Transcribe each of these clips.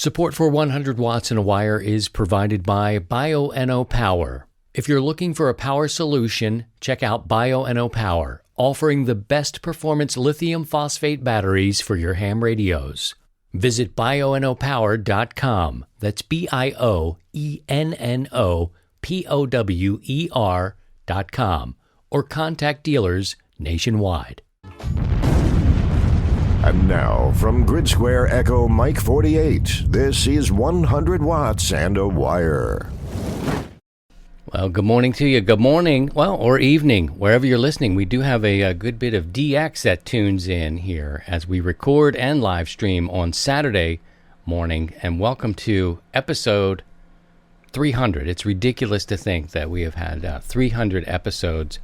Support for 100 Watts in a Wire is provided by Bioenno Power. If you're looking for a power solution, check out Bioenno Power, offering the best performance lithium phosphate batteries for your ham radios. Visit bioennopower.com. That's BIOENNOPOWER.com or contact dealers nationwide. And now, from Grid Square Echo Mike 48, this is 100 Watts and a Wire. Well, good morning to you. Good morning, well, or evening, wherever you're listening. We do have a good bit of DX that tunes in here as we record and live stream on Saturday morning. And welcome to episode 300. It's ridiculous to think that we have had 300 episodes.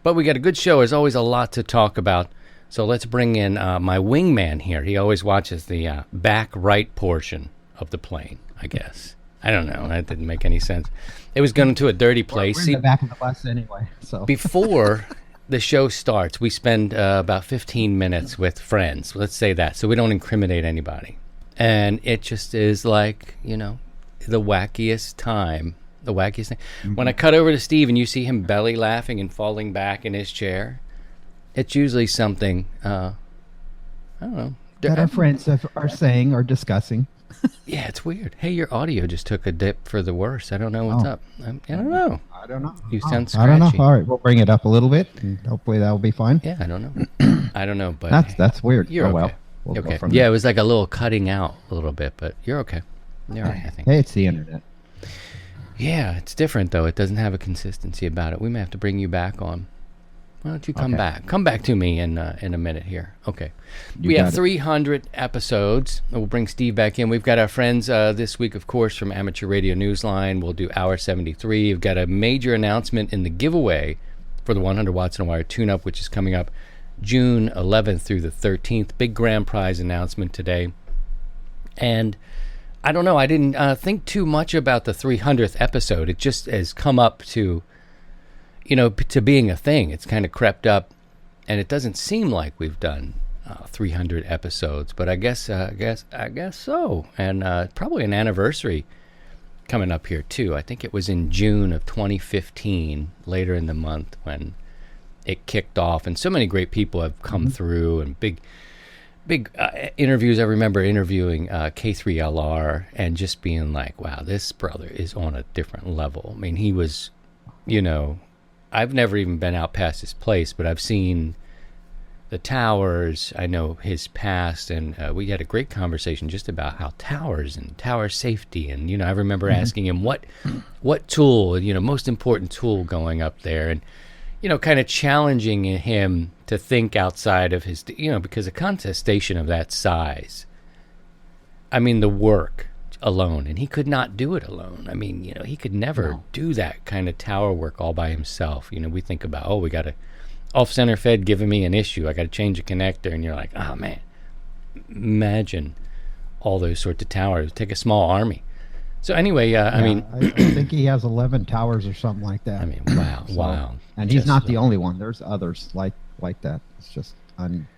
But we got a good show. There's always a lot to talk about. So let's bring in my wingman here. He always watches the back right portion of the plane, I guess. I don't know. That didn't make any sense. It was going to a dirty place. We're in the back of the bus anyway. So before the show starts, we spend about 15 minutes with friends. Let's say that, so we don't incriminate anybody. And it just is like, you know, the wackiest time, the wackiest thing. Mm-hmm. When I cut over to Steve and you see him belly laughing and falling back in his chair, it's usually something, I don't know. That our friends are saying or discussing. Yeah, it's weird. Hey, your audio just took a dip for the worse. I don't know what's up. I don't know. I don't know. You sound scratchy. I don't know. All right, we'll bring it up a little bit, and hopefully that will be fine. Yeah, I don't know. I don't know, but that's weird. You're okay. Well, we'll okay. Go from yeah, there. it was like a little cutting out a little bit, but you're okay. You're all right, I think. Hey, it's the internet. Yeah, it's different though. It doesn't have a consistency about it. We may have to bring you back on. Why don't you come back? Come back to me in a minute here. Okay. We have 300 episodes. We'll bring Steve back in. We've got our friends this week, of course, from Amateur Radio Newsline. We'll do Hour 73. We've got a major announcement in the giveaway for the 100 Watts and a Wire tune-up, which is coming up June 11th through the 13th. Big grand prize announcement today. And I don't know. I didn't think too much about the 300th episode. It just has come up to, you know, to being a thing. It's kind of crept up, and it doesn't seem like we've done 300 episodes, but I guess so. And probably an anniversary coming up here too. I think it was in June of 2015, later in the month, when it kicked off, and so many great people have come through, and big interviews. I remember interviewing K3LR and just being like, wow, this brother is on a different level. I mean, he was, you know, I've never even been out past his place, but I've seen the towers. I know his past, and we had a great conversation just about how towers and tower safety. And, you know, I remember asking him what tool, you know, most important tool going up there, and, you know, kind of challenging him to think outside of his, you know, because a contest station of that size, I mean, the work alone, and he could not do it alone. I mean, you know, he could never do that kind of tower work all by himself. You know, we think about, we got a off-center fed giving me an issue, I got to change a connector, and you're like, oh man, imagine all those sorts of towers. Take a small army. So anyway, I mean, I think he has 11 towers or something like that. I mean, wow, wow. And he's not the only one. There's others like that. It's just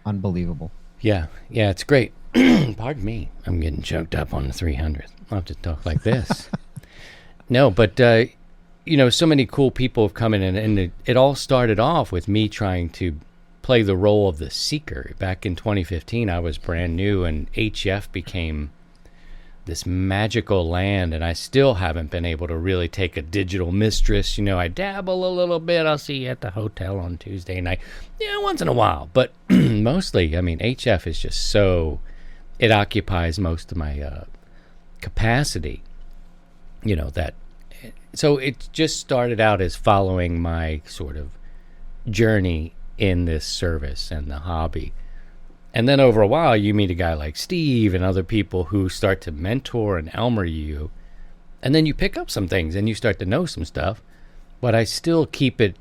unbelievable. Yeah, it's great. Pardon me, I'm getting choked up on the 300th. I'll have to talk like this. No, but, you know, so many cool people have come in, and it all started off with me trying to play the role of the seeker. Back in 2015, I was brand new, and HF became this magical land, and I still haven't been able to really take a digital mistress. You know, I dabble a little bit. I'll see you at the hotel on Tuesday night. Yeah, once in a while. But mostly, I mean, HF is just so... It occupies most of my capacity, you know, that. So it just started out as following my sort of journey in this service and the hobby. And then over a while, you meet a guy like Steve and other people who start to mentor and Elmer you. And then you pick up some things and you start to know some stuff. But I still keep it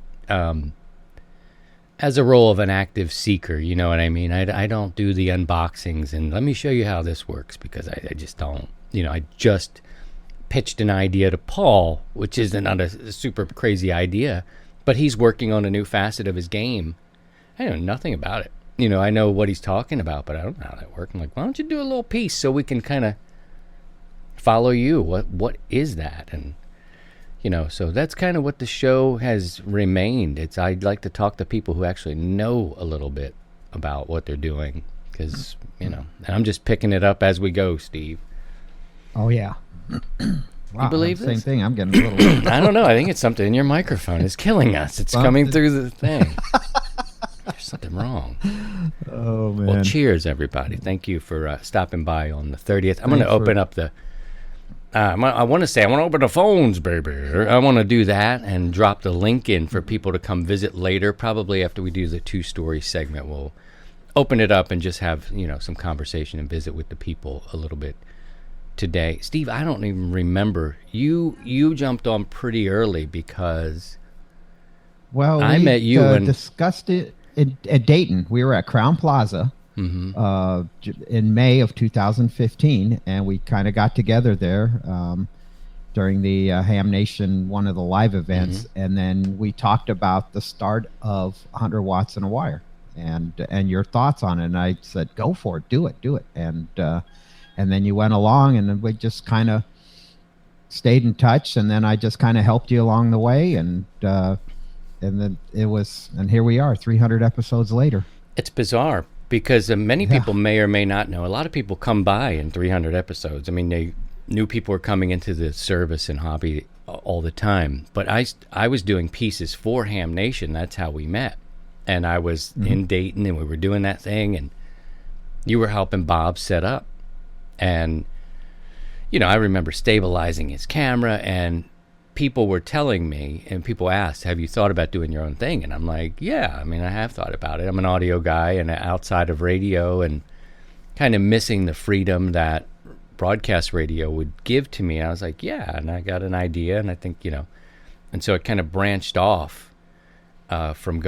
as a role of an active seeker, you know what I mean? I don't do the unboxings and let me show you how this works, because I just don't. You know, I just pitched an idea to Paul, which is not a super crazy idea, but he's working on a new facet of his game. I know nothing about it. You know, I know what he's talking about, but I don't know how that works. I'm like, why don't you do a little piece so we can kind of follow you. What is that? And so that's kind of what the show has remained. I'd like to talk to people who actually know a little bit about what they're doing, because and I'm just picking it up as we go, Steve. Oh yeah. Wow, you believe same this? thing. I'm getting a little. I don't know. I think it's something in your microphone. It's killing us. It's coming through the thing. There's something wrong. Oh man. Well, cheers, everybody. Thank you for stopping by on the 30th. I'm going to open up the. I want to open the phones, baby. I want to do that and drop the link in for people to come visit later. Probably after we do the 2-story segment, we'll open it up and just have some conversation and visit with the people a little bit today. Steve, I don't even remember. You jumped on pretty early because I met you and discussed it at Dayton. We were at Crown Plaza in May of 2015, and we kind of got together there during the Ham Nation, one of the live events, and then we talked about the start of 100 Watts and a Wire and your thoughts on it. And I said, go for it, do it. And then you went along, and we just kind of stayed in touch. And then I just kind of helped you along the way. And then and here we are, 300 episodes later. It's bizarre because many people may or may not know. A lot of people come by in 300 episodes. I mean, new people are coming into the service and hobby all the time. But I was doing pieces for Ham Nation. That's how we met. And I was in Dayton, and we were doing that thing, and you were helping Bob set up. And, I remember stabilizing his camera, and people were telling me, and people asked, have you thought about doing your own thing? And I'm like, yeah, I mean, I have thought about it. I'm an audio guy and outside of radio, and kind of missing the freedom that broadcast radio would give to me. I was like, yeah, and I got an idea, and I think, and so it kind of branched off from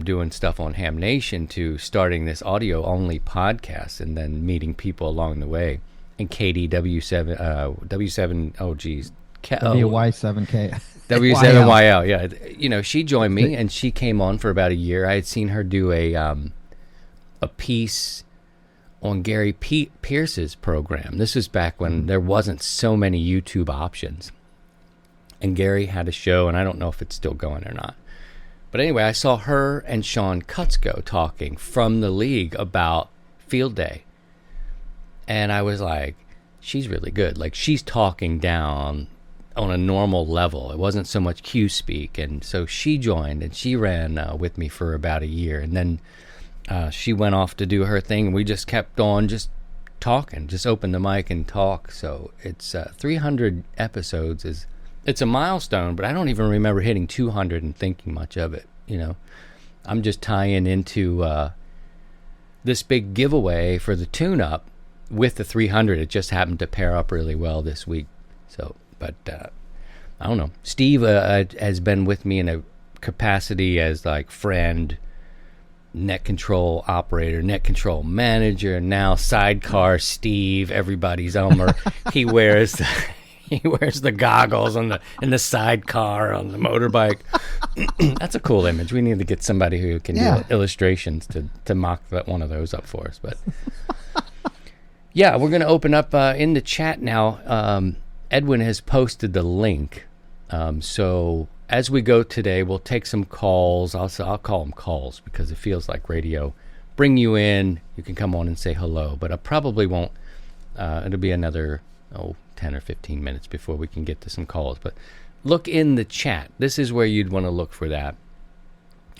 doing stuff on Ham Nation to starting this audio-only podcast, and then meeting people along the way. And Katie, W7, oh geez. WY7K. W7YL, yeah. She joined me, and she came on for about a year. I had seen her do a piece on Gary Pierce's program. This was back when there wasn't so many YouTube options. And Gary had a show, and I don't know if it's still going or not. But anyway, I saw her and Sean Kutzko talking from the league about Field Day. And I was like, she's really good. Like, she's talking down on a normal level. It wasn't so much Q speak. And so she joined, and she ran with me for about a year. And then she went off to do her thing. And we just kept on just talking, just open the mic and talk. So it's 300 episodes it's a milestone, but I don't even remember hitting 200 and thinking much of it. I'm just tying into this big giveaway for the tune-up with the 300. It just happened to pair up really well this week. So, but I don't know. Steve has been with me in a capacity as like friend, net control operator, net control manager, now sidecar Steve, everybody's Elmer. He wears the goggles in the sidecar on the motorbike. That's a cool image. We need to get somebody who can do illustrations to mock one of those up for us. But yeah, we're going to open up in the chat now. Edwin has posted the link. So as we go today, we'll take some calls. I'll call them calls because it feels like radio. Bring you in. You can come on and say hello. But I probably won't. It'll be another 10 or 15 minutes before we can get to some calls. But look in the chat. This is where you'd want to look for that.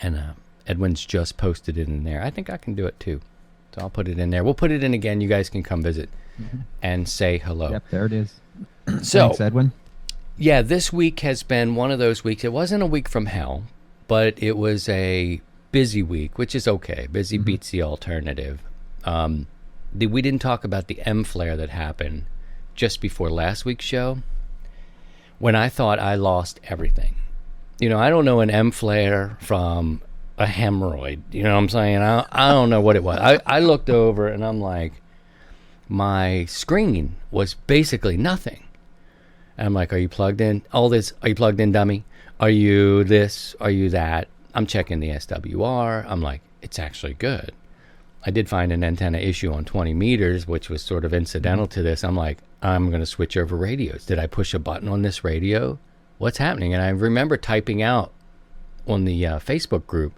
And Edwin's just posted it in there. I think I can do it too. So I'll put it in there. We'll put it in again. You guys can come visit and say hello. Yep, there it is. So, thanks, Edwin. Yeah, this week has been one of those weeks. It wasn't a week from hell, but it was a busy week, which is okay. Busy beats the alternative. We didn't talk about the M flare that happened just before last week's show, when I thought I lost everything. I don't know an M flare from a hemorrhoid. You know what I'm saying? I don't know what it was. I looked over and I'm like, my screen was basically nothing. And I'm like, are you plugged in? All this, are you plugged in, dummy? Are you this? Are you that? I'm checking the SWR. I'm like, it's actually good. I did find an antenna issue on 20 meters, which was sort of incidental to this. I'm like, I'm going to switch over radios. Did I push a button on this radio? What's happening? And I remember typing out on the Facebook group,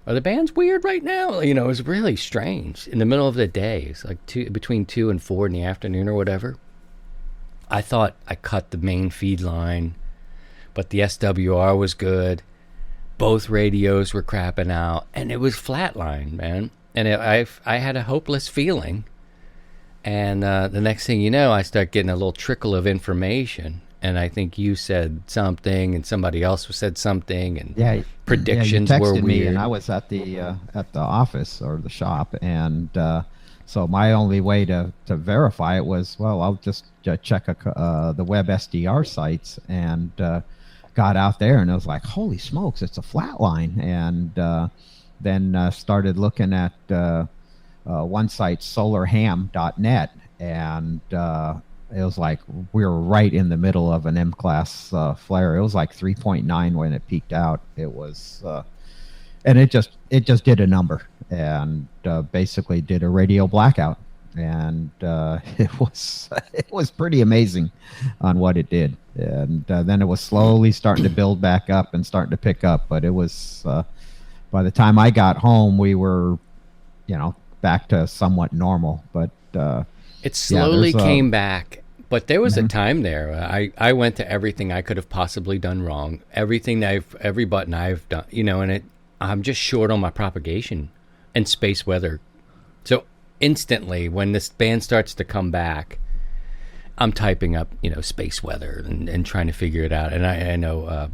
are the bands weird right now? You know, it was really strange. In the middle of the day, it's like between 2 and 4 in the afternoon or whatever. I thought I cut the main feed line, but the SWR was good. Both radios were crapping out, and it was flatline, man. And I had a hopeless feeling. And the next thing you know, I start getting a little trickle of information. And I think you said something, and somebody else said something, and predictions you texted were weird. Me, and I was at the office or the shop, and so my only way to verify it was, well, I'll just check the web SDR sites, and got out there, and it was like, holy smokes, it's a flat line. And then started looking at one site, solarham.net, and it was like we were right in the middle of an M-class flare. It was like 3.9 when it peaked out. It was, and it just did a number, and basically did a radio blackout, and it was pretty amazing on what it did. And then it was slowly starting to build back up and starting to pick up. But it was by the time I got home, we were, back to somewhat normal. But it slowly came back, but there was a time there. I went to everything I could have possibly done wrong. Every button I've done, and I'm just short on my propagation and space weather. So instantly, when this band starts to come back, I'm typing up, space weather and trying to figure it out. And I know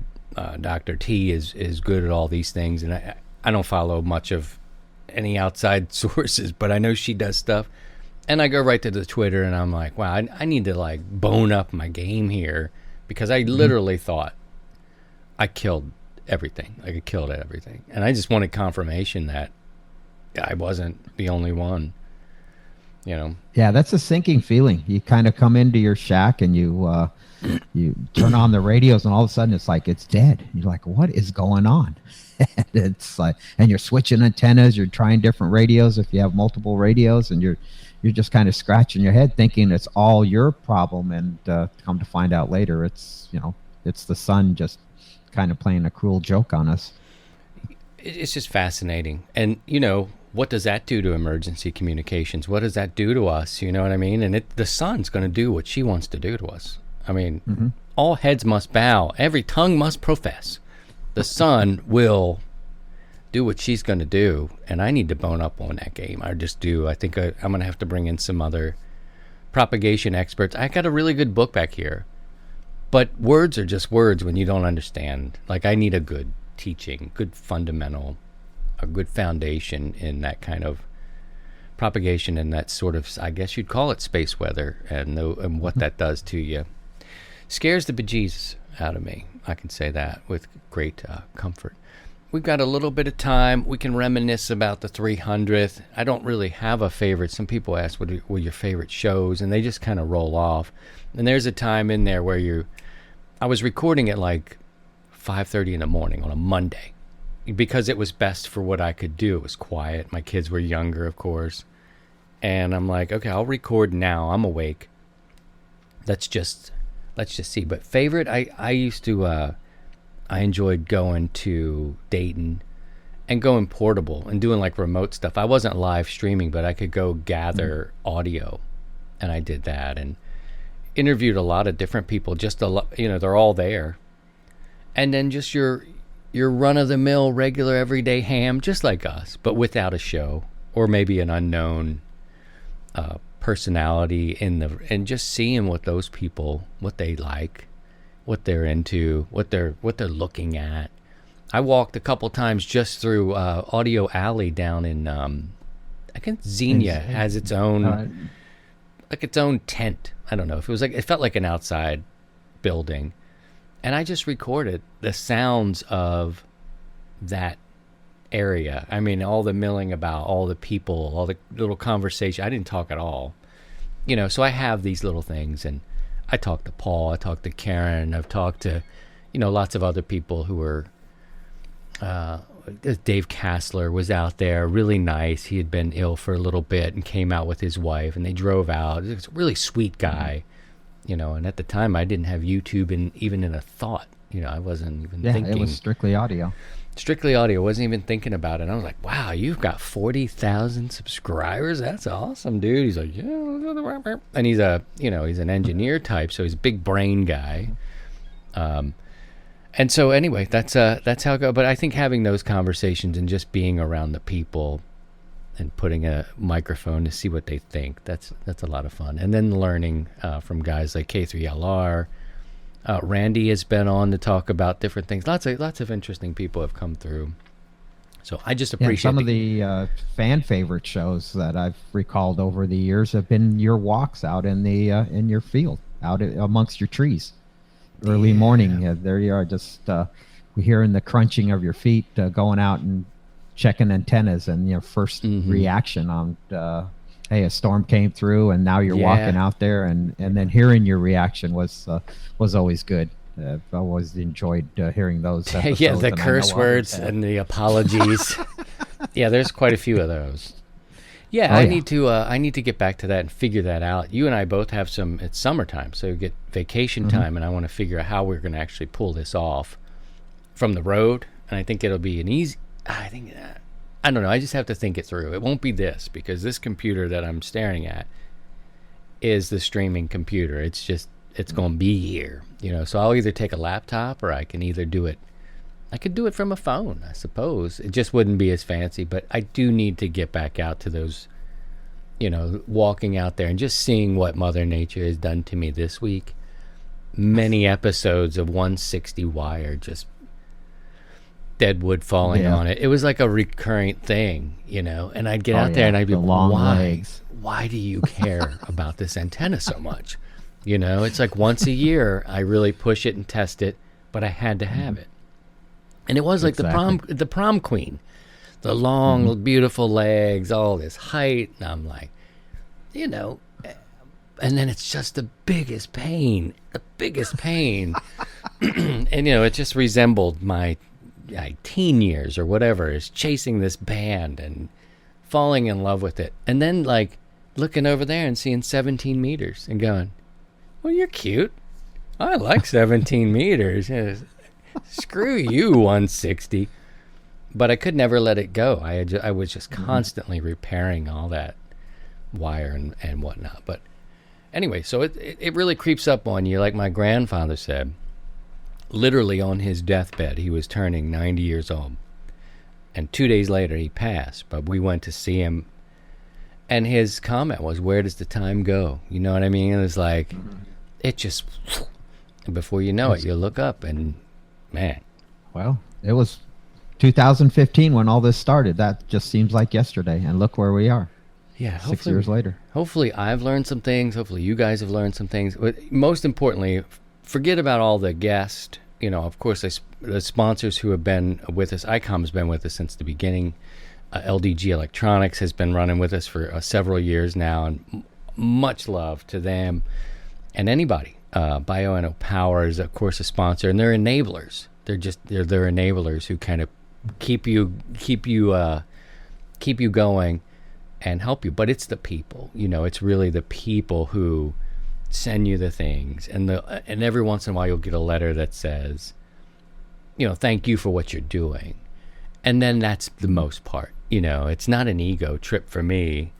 Dr. T is good at all these things, and I don't follow much of any outside sources, but I know she does stuff. And I go right to the Twitter, and I'm like, wow, I need to bone up my game here, because I literally thought I killed everything. I killed everything. And I just wanted confirmation that I wasn't the only one, Yeah, that's a sinking feeling. You kind of come into your shack, and you turn on the radios, and all of a sudden it's like it's dead. You're like, what is going on? It's like, and you're switching antennas, you're trying different radios if you have multiple radios, and you're just kind of scratching your head thinking it's all your problem, and come to find out later it's it's the sun just kind of playing a cruel joke on us. It's just fascinating. And what does that do to emergency communications? What does that do to us? You know what I mean? And the sun's going to do what she wants to do to us. I mean, all heads must bow, every tongue must profess. The sun will do what she's going to do, and I need to bone up on that game. I just do. I think I'm going to have to bring in some other propagation experts. I got a really good book back here, but words are just words when you don't understand. I need a good teaching, good fundamental, a good foundation in that kind of propagation and that sort of, I guess you'd call it space weather, and what that does to you. Scares the bejesus out of me. I can say that with great comfort. We've got a little bit of time. We can reminisce about the 300th. I don't really have a favorite. Some people ask what were your favorite shows, and they just kind of roll off. And there's a time in there where I was recording at 5:30 in the morning on a Monday, because it was best for what I could do. It was quiet. My kids were younger, of course. And I'm like, okay, I'll record now. I'm awake. Let's just see. But favorite, I used to... I enjoyed going to Dayton and going portable and doing remote stuff. I wasn't live streaming, but I could go gather audio, and I did that and interviewed a lot of different people. Just they're all there, and then just your run-of-the-mill, regular, everyday ham, just like us, but without a show or maybe an unknown personality and just seeing what those people, what they like, what they're into, what they're looking at. I walked a couple times just through Audio Alley down in I think Xenia has its own its own tent. I don't know if it was it felt like an outside building, and I just recorded the sounds of that area. I mean, all the milling about, all the people, all the little conversation. I didn't talk at all, so I have these little things, and I talked to Paul, I talked to Karen, I've talked to, lots of other people who were Dave Kassler was out there, really nice. He had been ill for a little bit and came out with his wife, and they drove out. He was a really sweet guy, and at the time I didn't have YouTube even in a thought. I wasn't even thinking. Yeah, it was strictly audio. Strictly audio. Wasn't even thinking about it. And I was like, wow, you've got 40,000 subscribers. That's awesome, dude. He's like, yeah. And he's he's an engineer type, so he's a big brain guy. And so anyway, that's how it goes. But I think having those conversations and just being around the people and putting a microphone to see what they think, that's a lot of fun. And then learning from guys like K3LR. Randy has been on to talk about different things. Lots of interesting people have come through. So I just appreciate some of the fan favorite shows that I've recalled over the years have been your walks out in the in your field, out amongst your trees, early morning. There you are, just hearing the crunching of your feet, going out and checking antennas, and your first reaction on. Hey, a storm came through, and now you're walking out there, and then hearing your reaction was always good. I've always enjoyed hearing those episodes. Yeah, the curse words and the apologies. Yeah, there's quite a few of those. Yeah, I need to get back to that and figure that out. You and I both have it's summertime, so you get vacation time, and I want to figure out how we're going to actually pull this off from the road. And I think it'll be I don't know. I just have to think it through. It won't be this, because this computer that I'm staring at is the streaming computer. It's going to be here, So I'll either take a laptop, or I can either do it. I could do it from a phone, I suppose. It just wouldn't be as fancy, but I do need to get back out to those, walking out there and just seeing what Mother Nature has done to me this week. Many episodes of 160 wire, just dead wood falling on it. It was like a recurring thing, and I'd get out there and I'd be like, why do you care about this antenna so much? It's like once a year I really push it and test it, but I had to have it. And it was like the prom queen, the long, beautiful legs, all this height. And I'm like, and then it's just the biggest pain. And, it just resembled my teen years or whatever, is chasing this band and falling in love with it. And then like looking over there and seeing 17 meters and going, well, you're cute. I like 17 meters. Screw you, 160. But I could never let it go. I was just constantly repairing all that wire and whatnot. But anyway, so it really creeps up on you, like my grandfather said. Literally on his deathbed, he was turning 90 years old. And 2 days later, he passed. But we went to see him. And his comment was, where does the time go? You know what I mean? It was like, it just, before you know it, you look up and, man. Well, it was 2015 when all this started. That just seems like yesterday. And look where we are. Yeah. 6 years later. Hopefully I've learned some things. Hopefully you guys have learned some things. But most importantly, forget about all the guests. Of course, the sponsors who have been with us. ICOM's been with us since the beginning. LDG Electronics has been running with us for several years now, and much love to them and anybody. Bioenno Power is, of course, a sponsor, and they're enablers. They're enablers who kind of keep you going and help you. But it's the people. It's really the people who send you the things, and every once in a while you'll get a letter that says, thank you for what you're doing. And then that's the most part. It's not an ego trip for me.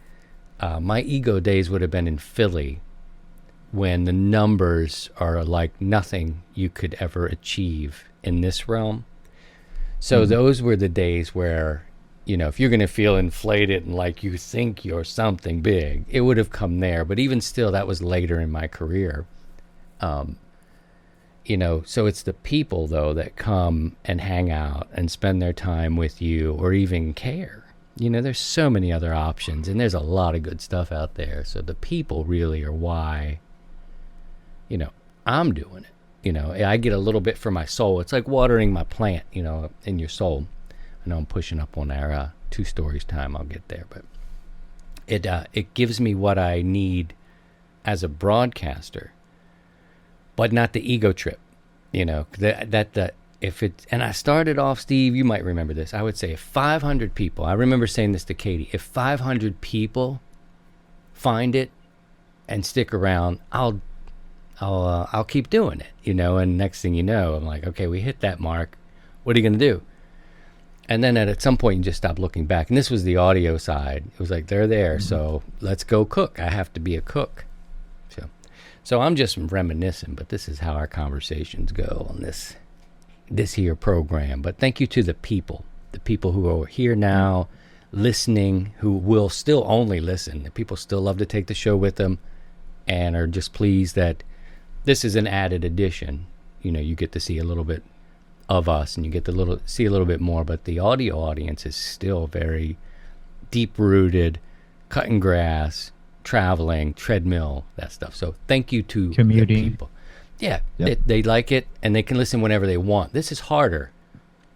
My ego days would have been in Philly, when the numbers are like nothing you could ever achieve in this realm. So those were the days where, if you're going to feel inflated and like you think you're something big, it would have come there. But even still, that was later in my career. So it's the people, though, that come and hang out and spend their time with you or even care. There's so many other options, and there's a lot of good stuff out there. So the people really are why, I'm doing it. I get a little bit for my soul. It's like watering my plant, in your soul. I know I'm pushing up on our 2 stories time. I'll get there, but it gives me what I need as a broadcaster, but not the ego trip. That and I started off, Steve, you might remember this. I would say if 500 people, I remember saying this to Katie, if 500 people find it and stick around, I'll keep doing it, and next thing you know, I'm like, okay, we hit that mark. What are you going to do? And then at some point you just stop looking back. And this was the audio side. It was like, they're there. Mm-hmm. So let's go cook. I have to be a cook. So I'm just reminiscing, but this is how our conversations go on this here program. But thank you to the people who are here now, listening, who will still only listen. The people still love to take the show with them and are just pleased that this is an added addition. You get to see a little bit of us and you get to see a little bit more, but the audio audience is still very deep-rooted, cutting grass, traveling, treadmill, that stuff. So thank you to commuting the people. Yeah, yep. They like it, and they can listen whenever they want. This is harder.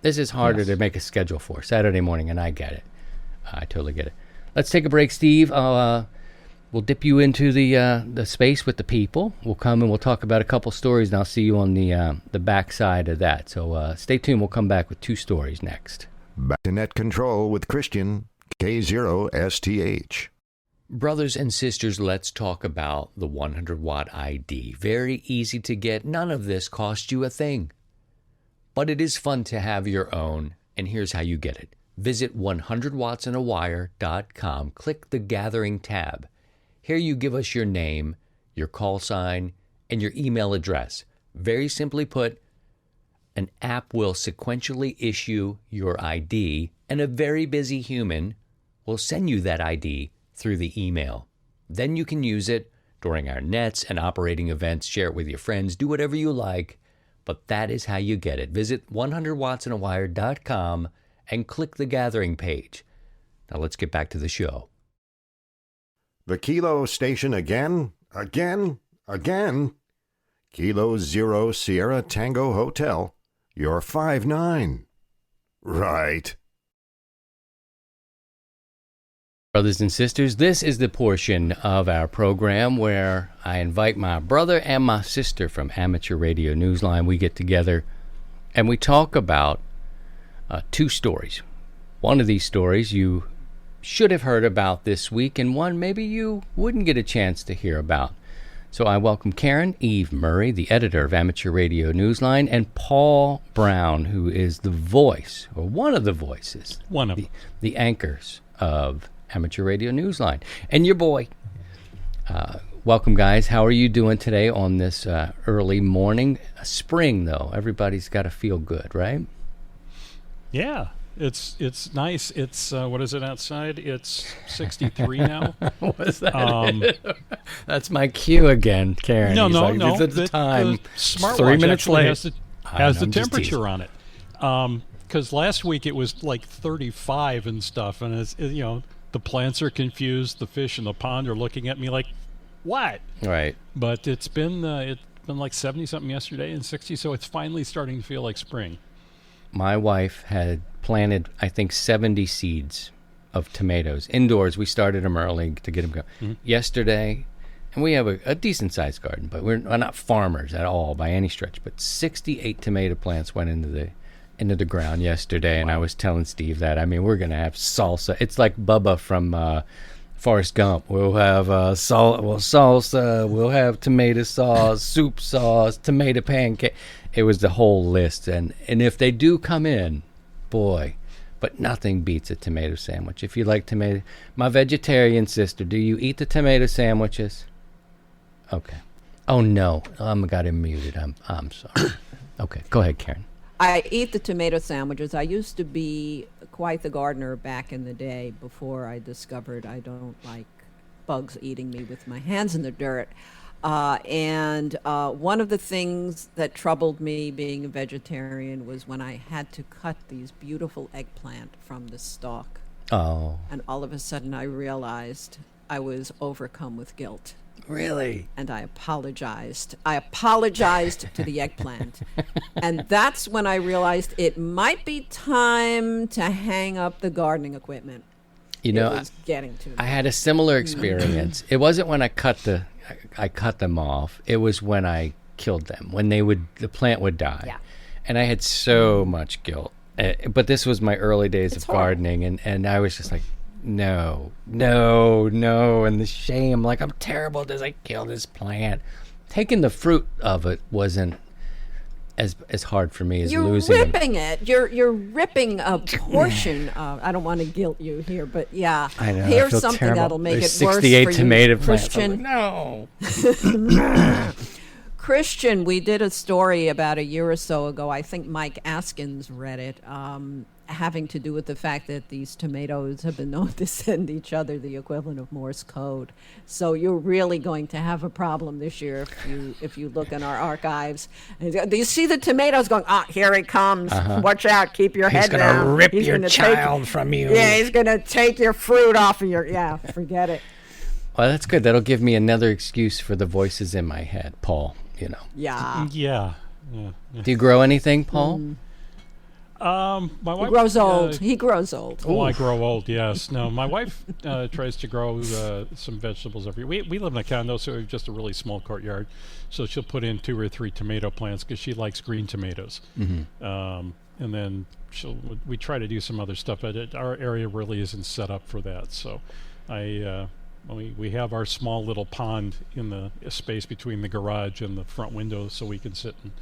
To make a schedule for Saturday morning, and I get it. I totally get it. Let's take a break, Steve. We'll dip you into the space with the people. We'll come and we'll talk about a couple stories, and I'll see you on the back side of that. So stay tuned. We'll come back with 2 stories next. Back to Net Control with Christian, K0STH. Brothers and sisters, let's talk about the 100-watt ID. Very easy to get. None of this costs you a thing. But it is fun to have your own, and here's how you get it. Visit 100wattsandawire.com. Click the Gathering tab. Here you give us your name, your call sign, and your email address. Very simply put, an app will sequentially issue your ID, and a very busy human will send you that ID through the email. Then you can use it during our nets and operating events, share it with your friends, do whatever you like, but that is how you get it. Visit 100wattsandawire.com and click the Gathering page. Now let's get back to the show. The Kilo station again? Kilo 0 Sierra Tango Hotel. You're 5'9". Right. Brothers and sisters, this is the portion of our program where I invite my brother and my sister from Amateur Radio Newsline. We get together and we talk about 2 stories. One of these stories you should have heard about this week, and one maybe you wouldn't get a chance to hear about. So I welcome Karen Eve Murray, the editor of Amateur Radio Newsline, and Paul Brown, who is the voice, or one of the voices, the anchors of Amateur Radio Newsline. And your boy. Welcome, guys. How are you doing today on this early morning? Spring, though. Everybody's got to feel good, right? Yeah. It's nice. It's what is it outside? It's 63 now. What's that? That's my cue again, Karen. No. This is the time. The smartwatch 3 minutes late. Has the temperature on it. Because last week it was like 35 and stuff, and the plants are confused. The fish in the pond are looking at me like, what? Right. But it's been like 70 something yesterday and 60, so it's finally starting to feel like spring. My wife had planted, I think, 70 seeds of tomatoes indoors. We started them early to get them going. Mm-hmm. Yesterday, and we have a decent-sized garden, but we're not farmers at all by any stretch. But 68 tomato plants went into the ground yesterday, and I was telling Steve that. I mean, we're going to have salsa. It's like Bubba from Forrest Gump. We'll have salsa. We'll have tomato sauce, soup sauce, tomato pancake. It was the whole list, and if they do come in, boy, but nothing beats a tomato sandwich. If you like tomato, my vegetarian sister, do you eat the tomato sandwiches? Okay. Oh no, I got him muted. I'm sorry. Okay, go ahead, Karen. I eat the tomato sandwiches. I used to be quite the gardener back in the day before I discovered I don't like bugs eating me with my hands in the dirt. And one of the things that troubled me being a vegetarian was when I had to cut these beautiful eggplant from the stalk. Oh. And all of a sudden I realized I was overcome with guilt. Really? And I apologized. To the eggplant. And that's when I realized it might be time to hang up the gardening equipment. You know, it was getting to me. I had a similar experience. It wasn't when I cut them off. It was when I killed them, when the plant would die. Yeah. And I had so much guilt. But this was my early days of gardening, and I was just like, no. And the shame, like, I'm terrible. Did I kill this plant? Taking the fruit of it wasn't as hard for me as losing You're ripping it. You're ripping a portion of. I don't want to guilt you here, but yeah. I know. Here's I feel something terrible. that'll make There's it worse 68 for tomato you, plants. Christian. No. Christian, we did a story about a year or so ago. I think Mike Askins read it, having to do with the fact that these tomatoes have been known to send each other the equivalent of Morse code. So you're really going to have a problem this year if you look in our archives. And do you see the tomatoes going? Here he comes! Watch out! Keep your head down. He's gonna rip your gonna child from you. Yeah, he's gonna take your fruit off of your. Yeah, forget it. Well, that's good. That'll give me another excuse for the voices in my head, Paul. You know. Yeah. Yeah. Do you grow anything, Paul? My wife Grows old. He grows old. Oh, I grow old. Yes. No, my wife tries to grow some vegetables every. We live in a condo, so we have just a really small courtyard. So she'll put in 2 or 3 tomato plants because she likes green tomatoes. And then we try to do some other stuff, but our area really isn't set up for that. So we have our small little pond in the space between the garage and the front window, so we can sit and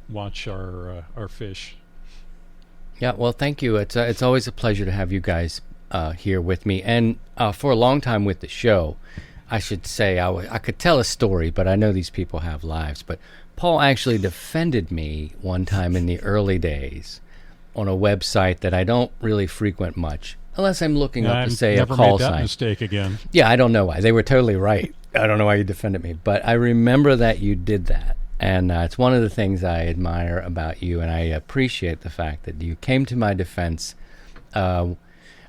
watch our fish. Yeah, well, thank you. It's always a pleasure to have you guys here with me. And for a long time with the show, I should say I could tell a story, but I know these people have lives. But Paul actually defended me one time in the early days on a website that I don't really frequent much, unless I'm looking up to say a call sign. Never made that mistake again. Yeah, I don't know why. They were totally right. I don't know why you defended me, but I remember that you did that. And it's one of the things I admire about you, and I appreciate the fact that you came to my defense. I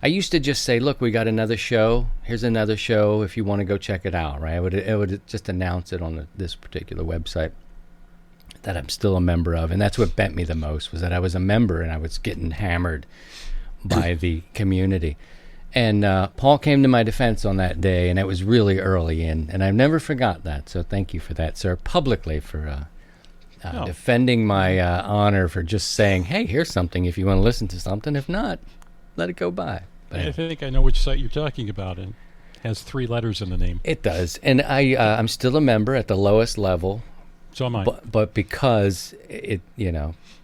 used to just say, look, we got another show. Here's another show if you want to go check it out, right? I would just announce it on this particular website that I'm still a member of. And that's what bent me the most, was that I was a member and I was getting hammered by the community. And Paul came to my defense on that day, and it was really early in, and I've never forgot that. So thank you for that, sir, publicly for defending my honor, for just saying, hey, here's something if you want to listen to something. If not, let it go by. But I think I know which site you're talking about, and it has 3 letters in the name. It does, and I'm still a member at the lowest level. So am I. But because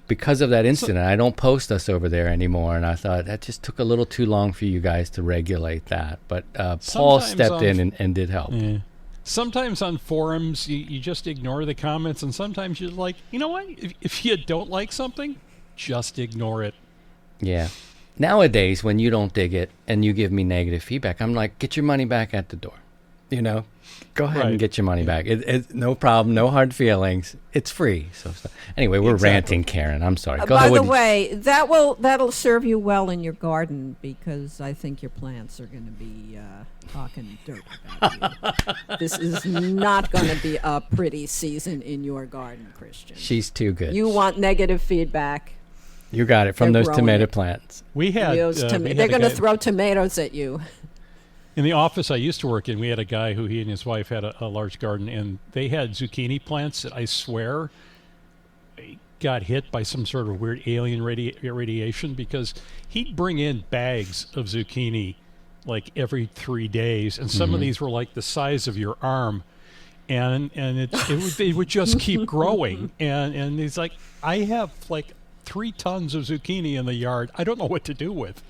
because of that incident, I don't post us over there anymore, and I thought that just took a little too long for you guys to regulate that. But Paul stepped in and did help. Yeah. Sometimes on forums, you just ignore the comments, and sometimes you're like, you know what? If you don't like something, just ignore it. Yeah. Nowadays, when you don't dig it and you give me negative feedback, I'm like, get your money back at the door. Go ahead and get your money back. It's no problem, no hard feelings. It's free. So anyway, we're ranting, Karen. I'm sorry. Go by ahead. the way, that'll serve you well in your garden, because I think your plants are going to be talking dirt about you. This is not going to be a pretty season in your garden, Christian. She's too good. You want negative feedback. You got it from those tomato plants. We had. They're going to throw tomatoes at you. In the office I used to work in, we had a guy who he and his wife had a large garden, and they had zucchini plants that I swear got hit by some sort of weird alien radiation, because he'd bring in bags of zucchini like every 3 days, and some of these were like the size of your arm, and it would just keep growing, and he's like, I have like 3 tons of zucchini in the yard. I don't know what to do with.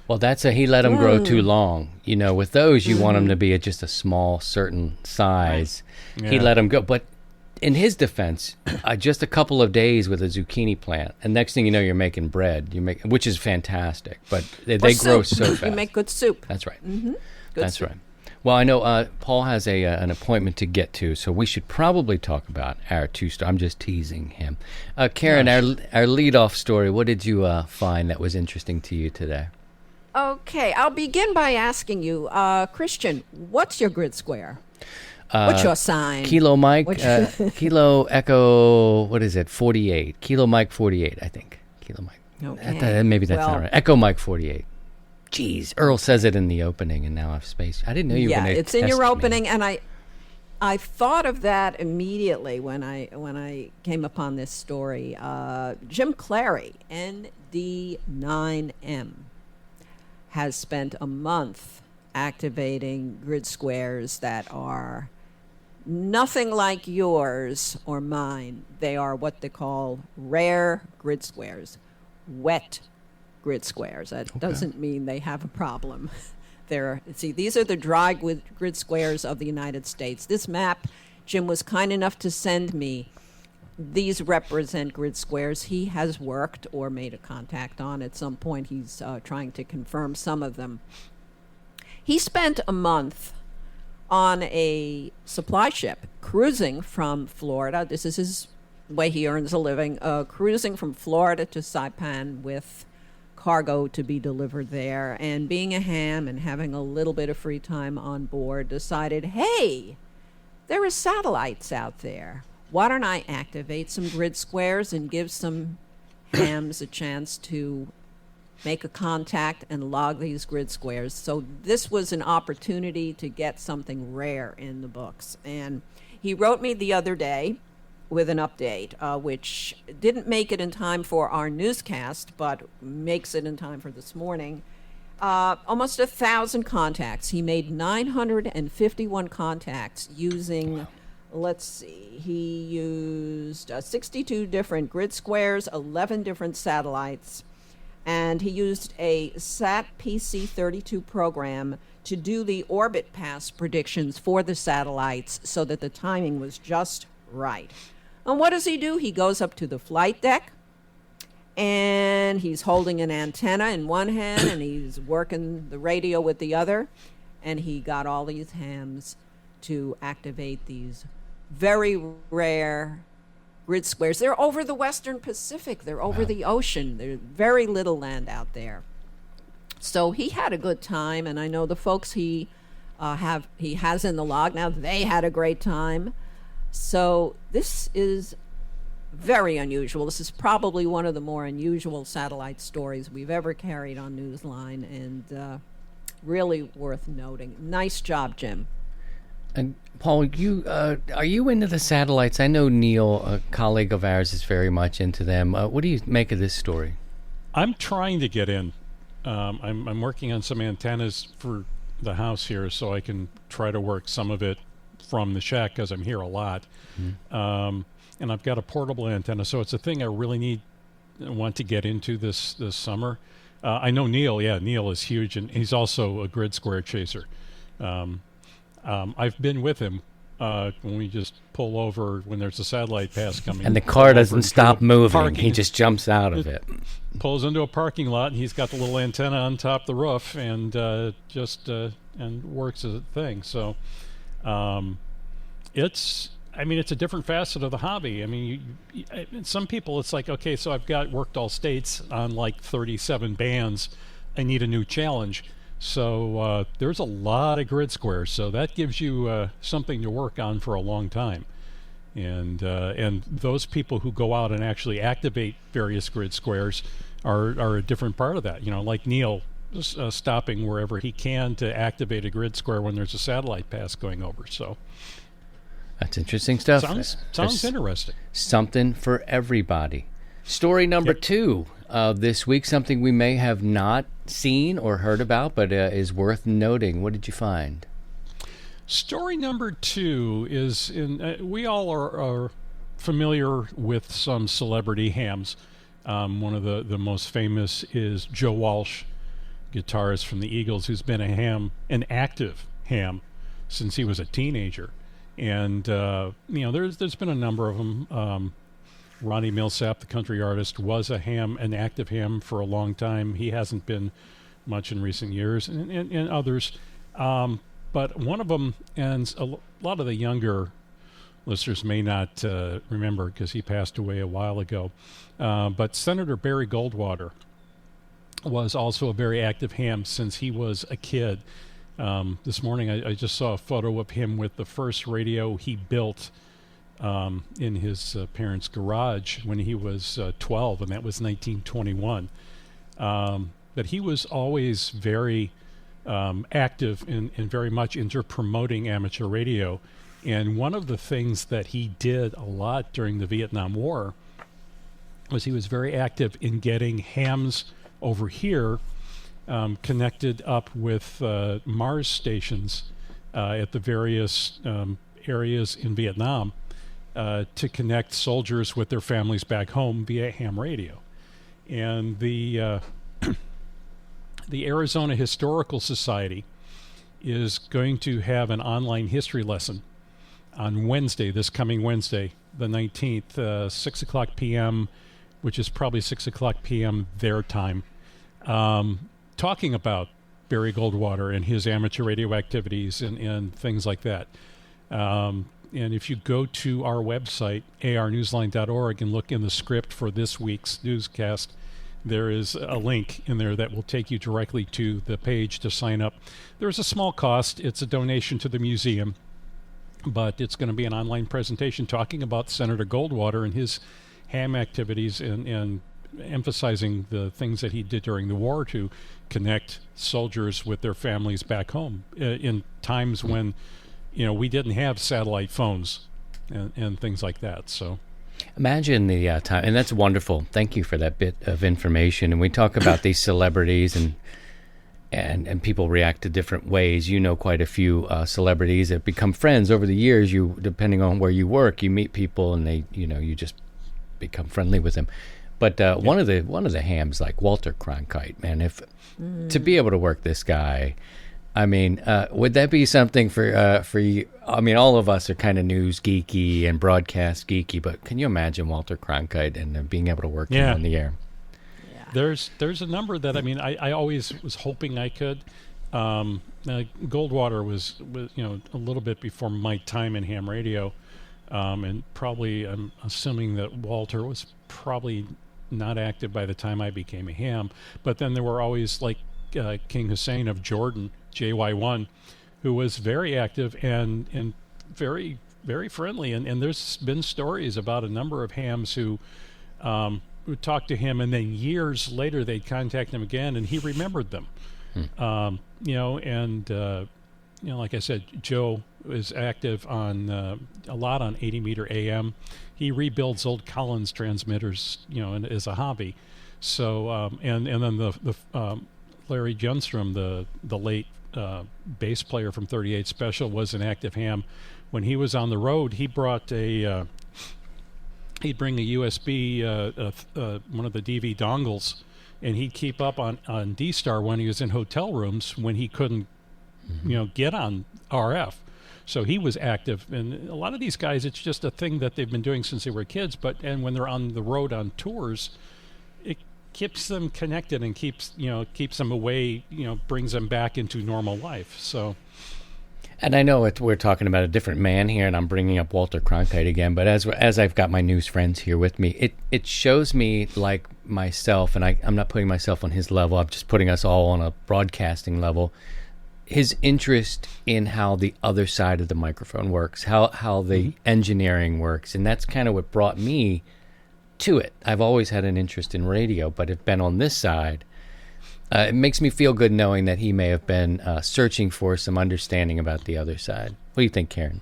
Well, he let them grow too long. With those, you want them to be at just a small, certain size. Right. Yeah. He let them go. But in his defense, just a couple of days with a zucchini plant, and next thing you know, you're making bread. Which is fantastic. But they grow so fast. You make good soup. That's right. Mm-hmm. That's soup. Right. Well, I know Paul has an appointment to get to, so we should probably talk about our 2-story. I'm just teasing him. Karen, our leadoff story, what did you find that was interesting to you today? Okay, I'll begin by asking you, Christian, what's your grid square? What's your sign? Kilo Mike, Kilo Echo, what is it, 48. Kilo Mike 48, I think. Kilo Mike. Okay. Maybe that's not right. Echo Mike 48. Jeez, Earl says it in the opening, and now I've spaced. I didn't know you were going to it's in your opening, and I thought of that immediately when I came upon this story. Jim Clary, ND9M, has spent a month activating grid squares that are nothing like yours or mine. They are what they call rare grid squares, wet grid squares. That doesn't mean they have a problem. These are the dry grid squares of the United States. This map, Jim was kind enough to send me. These represent grid squares he has worked or made a contact on. At some point, he's trying to confirm some of them. He spent a month on a supply ship cruising from Florida. This is his way he earns a living, cruising from Florida to Saipan with cargo to be delivered there, and being a ham and having a little bit of free time on board, decided, hey, there are satellites out there. Why don't I activate some grid squares and give some hams a chance to make a contact and log these grid squares? So this was an opportunity to get something rare in the books. And he wrote me the other day with an update, which didn't make it in time for our newscast, but makes it in time for this morning. Almost 1,000 contacts. He made 951 contacts using, let's see, he used 62 different grid squares, 11 different satellites, and he used a SAT PC32 program to do the orbit pass predictions for the satellites so that the timing was just right. And what does he do? He goes up to the flight deck, and he's holding an antenna in one hand, and he's working the radio with the other, and he got all these hams to activate these very rare grid squares. They're over the Western Pacific. They're over the ocean. There's very little land out there. So he had a good time, and I know the folks he has in the log now, they had a great time. So this is very unusual. This is probably one of the more unusual satellite stories we've ever carried on Newsline, and really worth noting. Nice job, Jim. And Paul, you are you into the satellites? I know Neil, a colleague of ours, is very much into them. What do you make of this story? I'm trying to get in. I'm working on some antennas for the house here, so I can try to work some of it from the shack because I'm here a lot. And I've got a portable antenna, so it's a thing I really want to get into this summer. I know Neil. Yeah, Neil is huge, and he's also a grid square chaser. I've been with him when we just pull over when there's a satellite pass coming. And the car doesn't stop moving. He just jumps out of it. Pulls into a parking lot, and he's got the little antenna on top of the roof, and and works as a thing. So it's a different facet of the hobby. I mean, some people, it's like, okay, so I've worked all states on like 37 bands. I need a new challenge. So there's a lot of grid squares. So that gives you something to work on for a long time. And those people who go out and actually activate various grid squares are a different part of that. You know, like Neil stopping wherever he can to activate a grid square when there's a satellite pass going over. So that's interesting stuff. Sounds interesting. Something for everybody. Story number 2 this week, something we may have not seen or heard about, but is worth noting. What did you find? Story number 2 is we all are familiar with some celebrity hams. One of the most famous is Joe Walsh, guitarist from the Eagles, who's been an active ham since he was a teenager. And there's been a number of them. Ronnie Millsap, the country artist, was an active ham for a long time. He hasn't been much in recent years, and others. But one of them, and a lot of the younger listeners may not remember because he passed away a while ago, but Senator Barry Goldwater was also a very active ham since he was a kid. This morning I just saw a photo of him with the first radio he built in his parents' garage when he was 12, and that was 1921. But he was always very active and very much into promoting amateur radio. And one of the things that he did a lot during the Vietnam War was he was very active in getting hams over here connected up with Mars stations at the various areas in Vietnam to connect soldiers with their families back home via ham radio. And the Arizona Historical Society is going to have an online history lesson on Wednesday, this coming Wednesday, the 19th, 6 o'clock p.m., which is probably 6 o'clock p.m. their time, talking about Barry Goldwater and his amateur radio activities and things like that. And if you go to our website, arnewsline.org, and look in the script for this week's newscast, there is a link in there that will take you directly to the page to sign up. There's a small cost. It's a donation to the museum, but it's going to be an online presentation talking about Senator Goldwater and his ham activities and emphasizing the things that he did during the war to connect soldiers with their families back home in times when, we didn't have satellite phones and things like that. So imagine the time, and that's wonderful. Thank you for that bit of information. And we talk about these celebrities and people react to different ways. You know quite a few celebrities that become friends over the years. You, depending on where you work, you meet people and they, you just become friendly with them. But one of the hams, like Walter Cronkite, man, to be able to work this guy, I mean, would that be something for you? I mean, all of us are kind of news geeky and broadcast geeky, but can you imagine Walter Cronkite and being able to work him on the air? There's a number that I always was hoping I could. Goldwater was a little bit before my time in ham radio, and probably I'm assuming that Walter was probably not active by the time I became a ham. But then there were always like King Hussein of Jordan, JY1, who was very active and very, very friendly. And there's been stories about a number of hams who talked to him, and then years later they'd contact him again, and he remembered them. Like I said, Joe is active on a lot on 80 meter AM. He rebuilds old Collins transmitters, as a hobby. So and then the Larry Junstrom, the late bass player from 38 Special, was an active ham. When he was on the road, he brought he'd bring a USB, one of the DV dongles, and he'd keep up on D-Star when he was in hotel rooms when he couldn't, get on RF. So he was active. And a lot of these guys, it's just a thing that they've been doing since they were kids. And when they're on the road on tours, it keeps them connected and keeps them away, brings them back into normal life. So. And I know we're talking about a different man here, and I'm bringing up Walter Cronkite again, but as I've got my news friends here with me, it shows me, like myself, and I'm not putting myself on his level, I'm just putting us all on a broadcasting level, his interest in how the other side of the microphone works, how the engineering works, and that's kind of what brought me to it. I've always had an interest in radio, but have been on this side. It makes me feel good knowing that he may have been searching for some understanding about the other side. What do you think, Karen?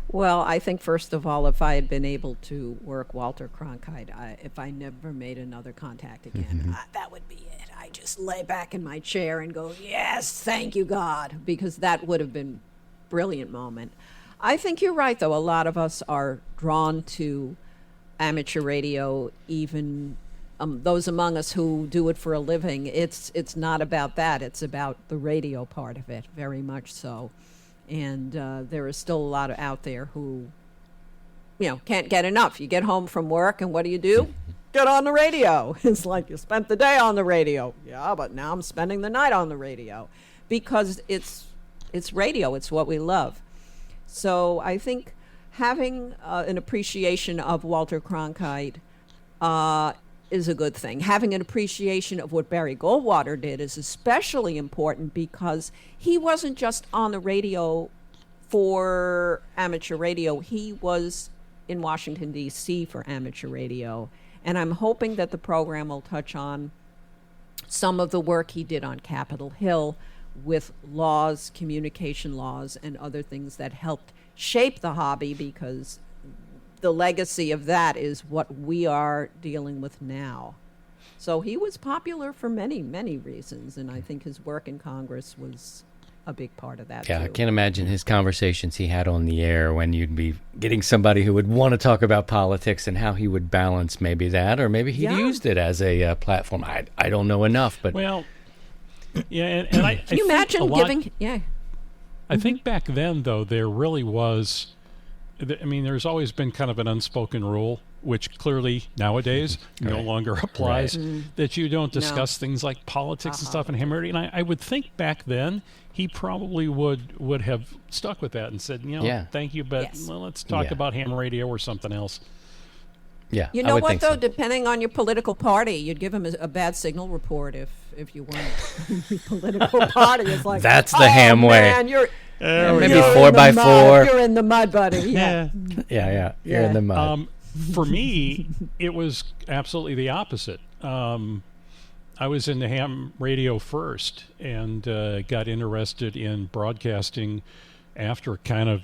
Well, I think, first of all, if I had been able to work Walter Cronkite, if I never made another contact again, that would be it. I just lay back in my chair and go, yes, thank you, God, because that would have been a brilliant moment. I think you're right, though. A lot of us are drawn to amateur radio, even those among us who do it for a living. It's not about that. It's about the radio part of it, very much so. And there is still a lot out there who, can't get enough. You get home from work, and what do? Get on the radio. It's like you spent the day on the radio. Yeah, but now I'm spending the night on the radio because it's radio. It's what we love. So I think having an appreciation of Walter Cronkite is a good thing. Having an appreciation of what Barry Goldwater did is especially important because he wasn't just on the radio for amateur radio. He was in Washington, D.C. for amateur radio. And I'm hoping that the program will touch on some of the work he did on Capitol Hill with laws, communication laws, and other things that helped shape the hobby, because the legacy of that is what we are dealing with now. So he was popular for many, many reasons, and I think his work in Congress was a big part of that, Yeah, too. I can't imagine his conversations he had on the air when you'd be getting somebody who would want to talk about politics and how he would balance maybe that, or maybe he'd Yeah. used it as a platform. I don't know enough, but Well, yeah, and I Can you think imagine a lot- giving? Yeah. I think back then, though, there really was. I mean, there's always been kind of an unspoken rule, which clearly nowadays no Right. longer applies, that you don't No. discuss things like politics and stuff in ham radio. And I would think back then he probably would have stuck with that and said, Yeah. thank you, but Yes. well, let's talk Yeah. about ham radio or something else. yeah, You I know would what, think though? so. Depending on your political party, you'd give him a bad signal report if you weren't. Your political party is like, That's the "Oh, ham way." man, you're maybe you're in 4x4. the mud. You're in the mud, buddy. Yeah. Yeah, you're in Yeah. the mud. For me, it was absolutely the opposite. I was in the ham radio first and got interested in broadcasting after kind of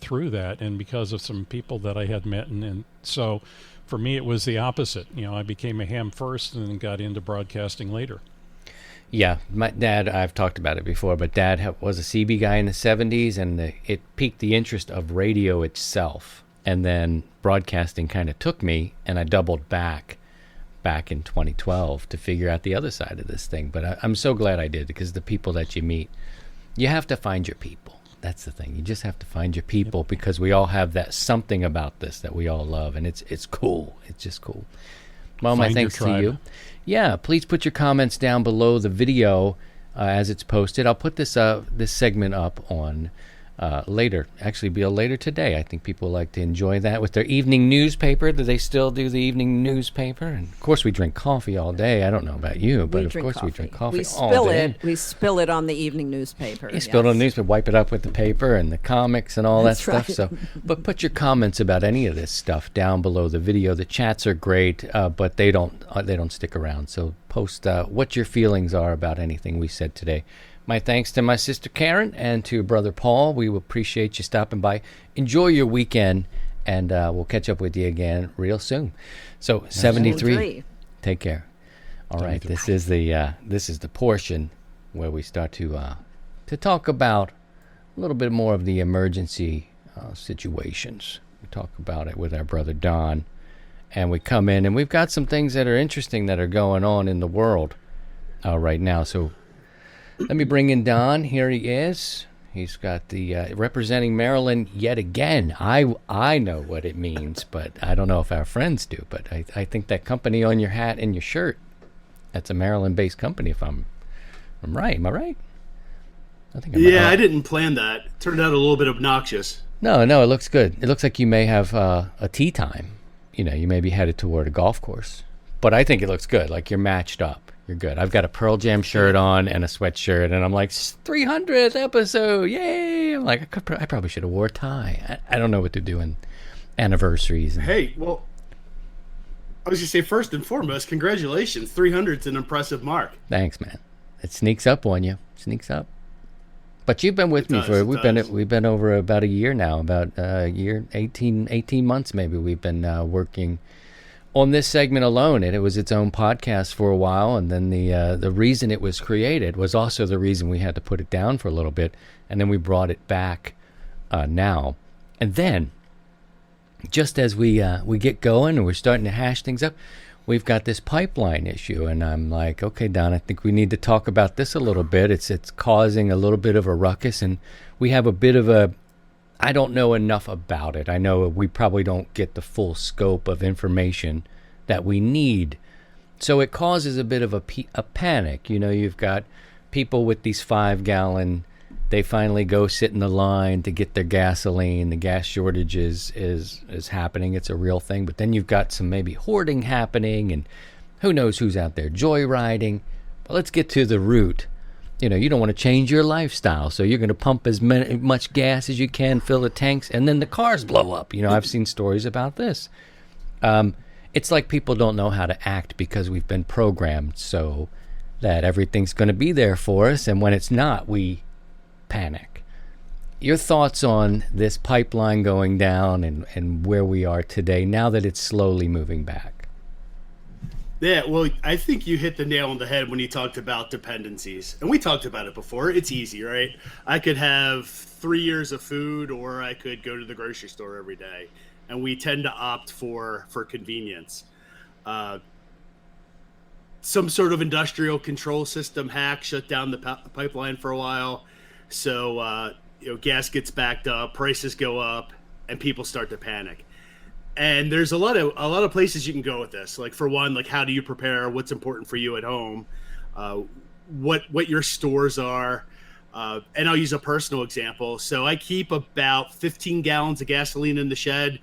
through that, and because of some people that I had met. And so for me, it was the opposite. I became a ham first and then got into broadcasting later. Yeah, my dad, I've talked about it before, but Dad was a CB guy in the 70s, and it piqued the interest of radio itself. And then broadcasting kind of took me, and I doubled back in 2012 to figure out the other side of this thing. But I'm so glad I did, because the people that you meet, you have to find your people. That's the thing. You just have to find your people, because we all have that something about this that we all love, and it's cool. It's just cool. Well, my Find your thanks to tribe. you. Yeah, please put your comments down below the video as it's posted. I'll put this segment up on later. Actually, be later today. I think people like to enjoy that with their evening newspaper. Do they still do the evening newspaper? And of course, we drink coffee all day. I don't know about you, but We of drink course coffee. we drink coffee We all spill day. it. We spill it on the evening newspaper. You spill it on the yes. newspaper, wipe it up with the paper and the comics and all that That's stuff. right. So, but put your comments about any of this stuff down below the video. The chats are great, but they don't stick around. So post what your feelings are about anything we said today. My thanks to my sister Karen and to Brother Paul. We appreciate you stopping by. Enjoy your weekend, and we'll catch up with you again real soon. So 73. Take care. All right, this is the portion where we start to talk about a little bit more of the emergency situations. We talk about it with our brother Don, and we come in and we've got some things that are interesting that are going on in the world right now. So let me bring in Don. Here he is. He's got the representing Maryland yet again. I know what it means, but I don't know if our friends do. But I think that company on your hat and your shirt, that's a Maryland-based company. If I'm right, am I right? I think I'm right. Yeah, I didn't plan that. It turned out a little bit obnoxious. No, it looks good. It looks like you may have a tea time. You may be headed toward a golf course. But I think it looks good. Like you're matched up. You're good. I've got a Pearl Jam shirt on and a sweatshirt, and I'm like, 300th episode, yay! I'm like, I probably should have wore a tie. I don't know what to do in anniversaries. Hey, well, I was going to say, first and foremost, congratulations. 300's an impressive mark. Thanks, man. It sneaks up on you. Sneaks up. But you've been with me does, for it does. we've been over about a year now, about a year, 18 months maybe. We've been working on this segment alone, and it was its own podcast for a while, and then the reason it was created was also the reason we had to put it down for a little bit, and then we brought it back now. And then, just as we get going and we're starting to hash things up, we've got this pipeline issue, and I'm like, okay, Don, I think we need to talk about this a little bit. It's causing a little bit of a ruckus, and we have a bit of a, I don't know enough about it. I know we probably don't get the full scope of information that we need. So it causes a bit of a panic. You've got people with these 5-gallon, they finally go sit in the line to get their gasoline. The gas shortage is happening. It's a real thing. But then you've got some maybe hoarding happening, and who knows who's out there joyriding. But let's get to the root. You don't want to change your lifestyle, so you're going to pump as much gas as you can, fill the tanks, and then the cars blow up. I've seen stories about this. It's like people don't know how to act because we've been programmed so that everything's going to be there for us, and when it's not, we panic. Your thoughts on this pipeline going down and where we are today now that it's slowly moving back? Yeah, well, I think you hit the nail on the head when you talked about dependencies. And we talked about it before. It's easy, right? I could have 3 years of food, or I could go to the grocery store every day. And we tend to opt for convenience. Some sort of industrial control system hack shut down the pipeline for a while. So, gas gets backed up, prices go up, and people start to panic. And there's a lot of places you can go with this. Like, for one, like, how do you prepare? What's important for you at home? What your stores are. And I'll use a personal example. So I keep about 15 gallons of gasoline in the shed,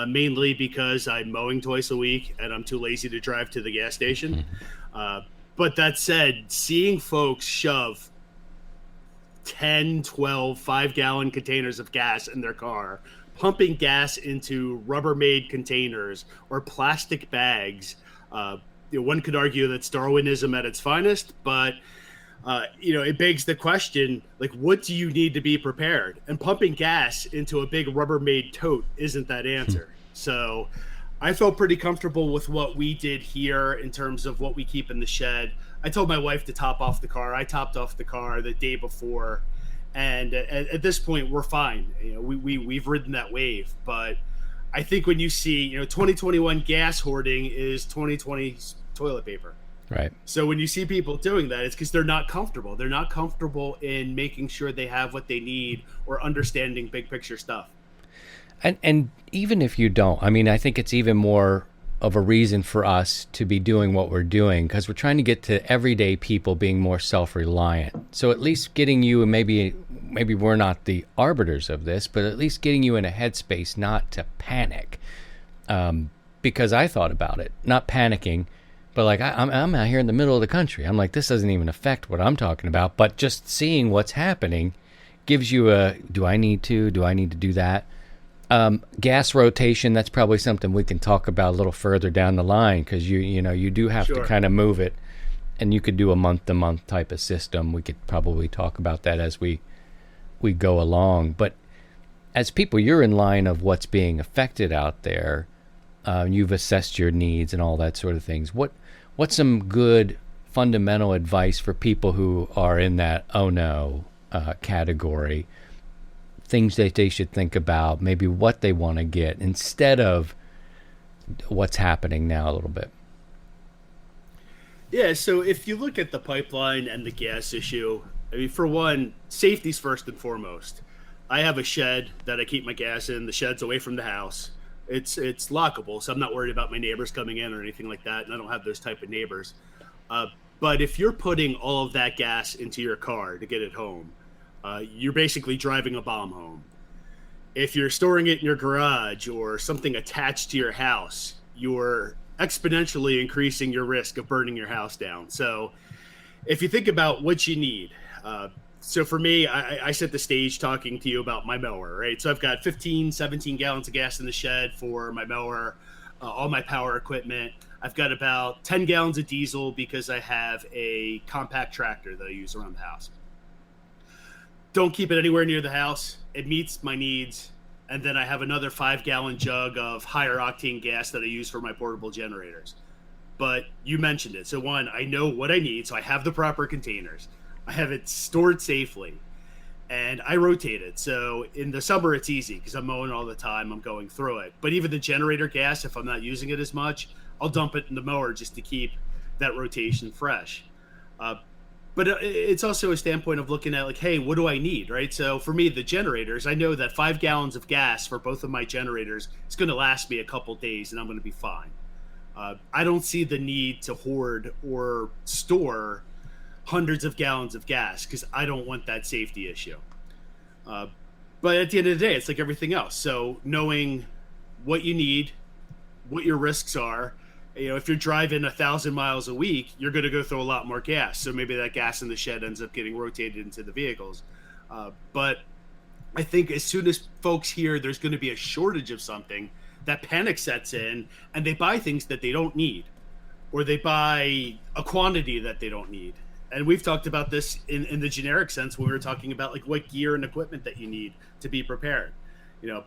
mainly because I'm mowing twice a week and I'm too lazy to drive to the gas station. But that said, seeing folks shove 10, 12, 5-gallon containers of gas in their car, pumping gas into Rubbermaid containers or plastic bags. One could argue that's Darwinism at its finest, but it begs the question, like, what do you need to be prepared? And pumping gas into a big Rubbermaid tote isn't that answer. So I felt pretty comfortable with what we did here in terms of what we keep in the shed. I told my wife to top off the car. I topped off the car the day before. And at this point, we're fine. We've ridden that wave. But I think when you see, 2021 gas hoarding is 2020's toilet paper. Right. So when you see people doing that, it's because they're not comfortable. They're not comfortable in making sure they have what they need or understanding big picture stuff. And even if you don't, I think it's even more of a reason for us to be doing what we're doing, because we're trying to get to everyday people being more self-reliant. So at least getting you, and maybe we're not the arbiters of this, but at least getting you in a headspace not to panic. Because I thought about it, not panicking, but like I'm out here in the middle of the country. I'm like, this doesn't even affect what I'm talking about, but just seeing what's happening gives you do I need to do that? Gas rotation, that's probably something we can talk about a little further down the line, because you do have to kind of move it, and you could do a month-to-month type of system. We could probably talk about that as we go along. But as people, you're in line of what's being affected out there. You've assessed your needs and all that sort of things. What's some good fundamental advice for people who are in that oh no category? Things that they should think about, maybe what they want to get instead of what's happening now a little bit. Yeah, so if you look at the pipeline and the gas issue, for one, safety's first and foremost. I have a shed that I keep my gas in. The shed's away from the house. It's lockable, so I'm not worried about my neighbors coming in or anything like that, and I don't have those type of neighbors. But if you're putting all of that gas into your car to get it home, you're basically driving a bomb home. If you're storing it in your garage or something attached to your house, you're exponentially increasing your risk of burning your house down. So if you think about what you need, so for me, I set the stage talking to you about my mower, right? So I've got 15, 17 gallons of gas in the shed for my mower, all my power equipment. I've got about 10 gallons of diesel because I have a compact tractor that I use around the house. Don't keep it anywhere near the house. It meets my needs. And then I have another 5-gallon jug of higher octane gas that I use for my portable generators. But you mentioned it. So one, I know what I need. So I have the proper containers. I have it stored safely. And I rotate it. So in the summer, it's easy because I'm mowing all the time. I'm going through it. But even the generator gas, if I'm not using it as much, I'll dump it in the mower just to keep that rotation fresh. But it's also a standpoint of looking at, like, hey, what do I need, right? So for me, the generators, I know that 5 gallons of gas for both of my generators is going to last me a couple days, and I'm going to be fine. I don't see the need to hoard or store hundreds of gallons of gas because I don't want that safety issue. But at the end of the day, it's like everything else. So knowing what you need, what your risks are. If you're driving 1,000 miles a week, you're going to go through a lot more gas. So maybe that gas in the shed ends up getting rotated into the vehicles. But I think as soon as folks hear there's going to be a shortage of something, that panic sets in and they buy things that they don't need, or they buy a quantity that they don't need. And we've talked about this in the generic sense when we were talking about like what gear and equipment that you need to be prepared.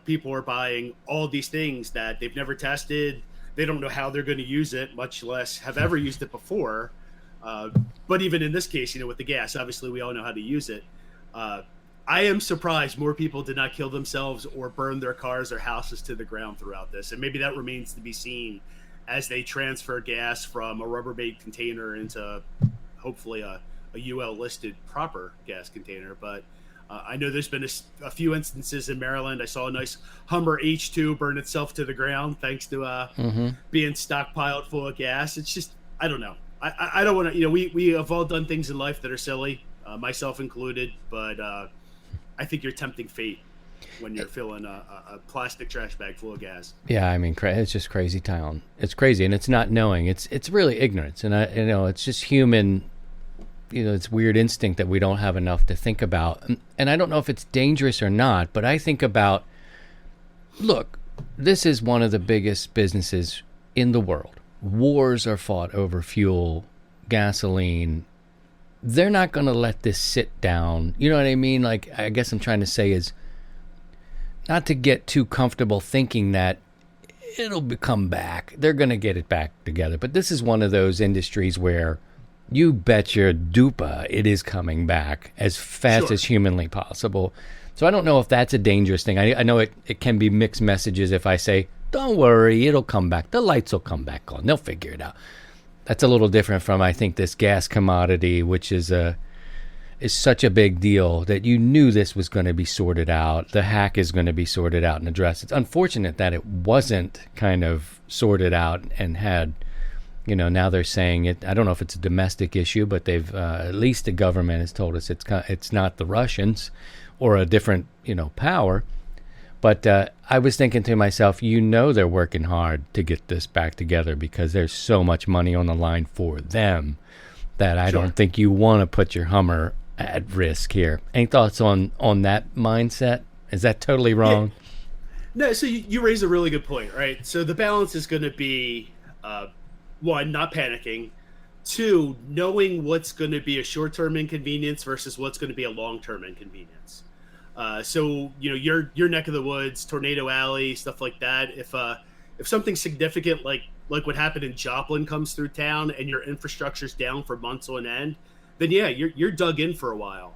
People are buying all these things that they've never tested. They don't know how they're going to use it, much less have ever used it before. But even in this case, with the gas, obviously we all know how to use it. I am surprised more people did not kill themselves or burn their cars or houses to the ground throughout this. And maybe that remains to be seen as they transfer gas from a Rubbermaid container into hopefully a UL listed proper gas container. But I know there's been a few instances in Maryland. I saw a nice Hummer H2 burn itself to the ground thanks to being stockpiled full of gas. It's just, I don't know. I don't want to, we have all done things in life that are silly, myself included, but I think you're tempting fate when you're filling a plastic trash bag full of gas. Yeah, I mean, it's just crazy town. It's crazy, and it's not knowing. It's really ignorance, and it's just human. It's weird instinct that we don't have enough to think about. And I don't know if it's dangerous or not, but I think about, look, this is one of the biggest businesses in the world. Wars are fought over fuel, gasoline. They're not going to let this sit down. You know what I mean? Like, I guess I'm trying to say is not to get too comfortable thinking that it'll come back. They're going to get it back together. But this is one of those industries where you bet your dupa it is coming back as fast as humanly possible. So I don't know if that's a dangerous thing. I know it can be mixed messages if I say, don't worry, it'll come back. The lights will come back on. They'll figure it out. That's a little different from, I think, this gas commodity, which is such a big deal that you knew this was going to be sorted out. The hack is going to be sorted out and addressed. It's unfortunate that it wasn't kind of sorted out and had... now they're saying it. I don't know if it's a domestic issue, but they've at least the government has told us it's not the Russians or a different power. But I was thinking to myself, they're working hard to get this back together because there's so much money on the line for them that I don't think you want to put your Hummer at risk here. Any thoughts on that mindset? Is that totally wrong? Yeah. No. So you raise a really good point, right? So the balance is going to be. One, not panicking. Two, knowing what's going to be a short-term inconvenience versus what's going to be a long-term inconvenience. So your neck of the woods, Tornado Alley, stuff like that. If something significant like what happened in Joplin comes through town and your infrastructure's down for months on end, then yeah, you're dug in for a while.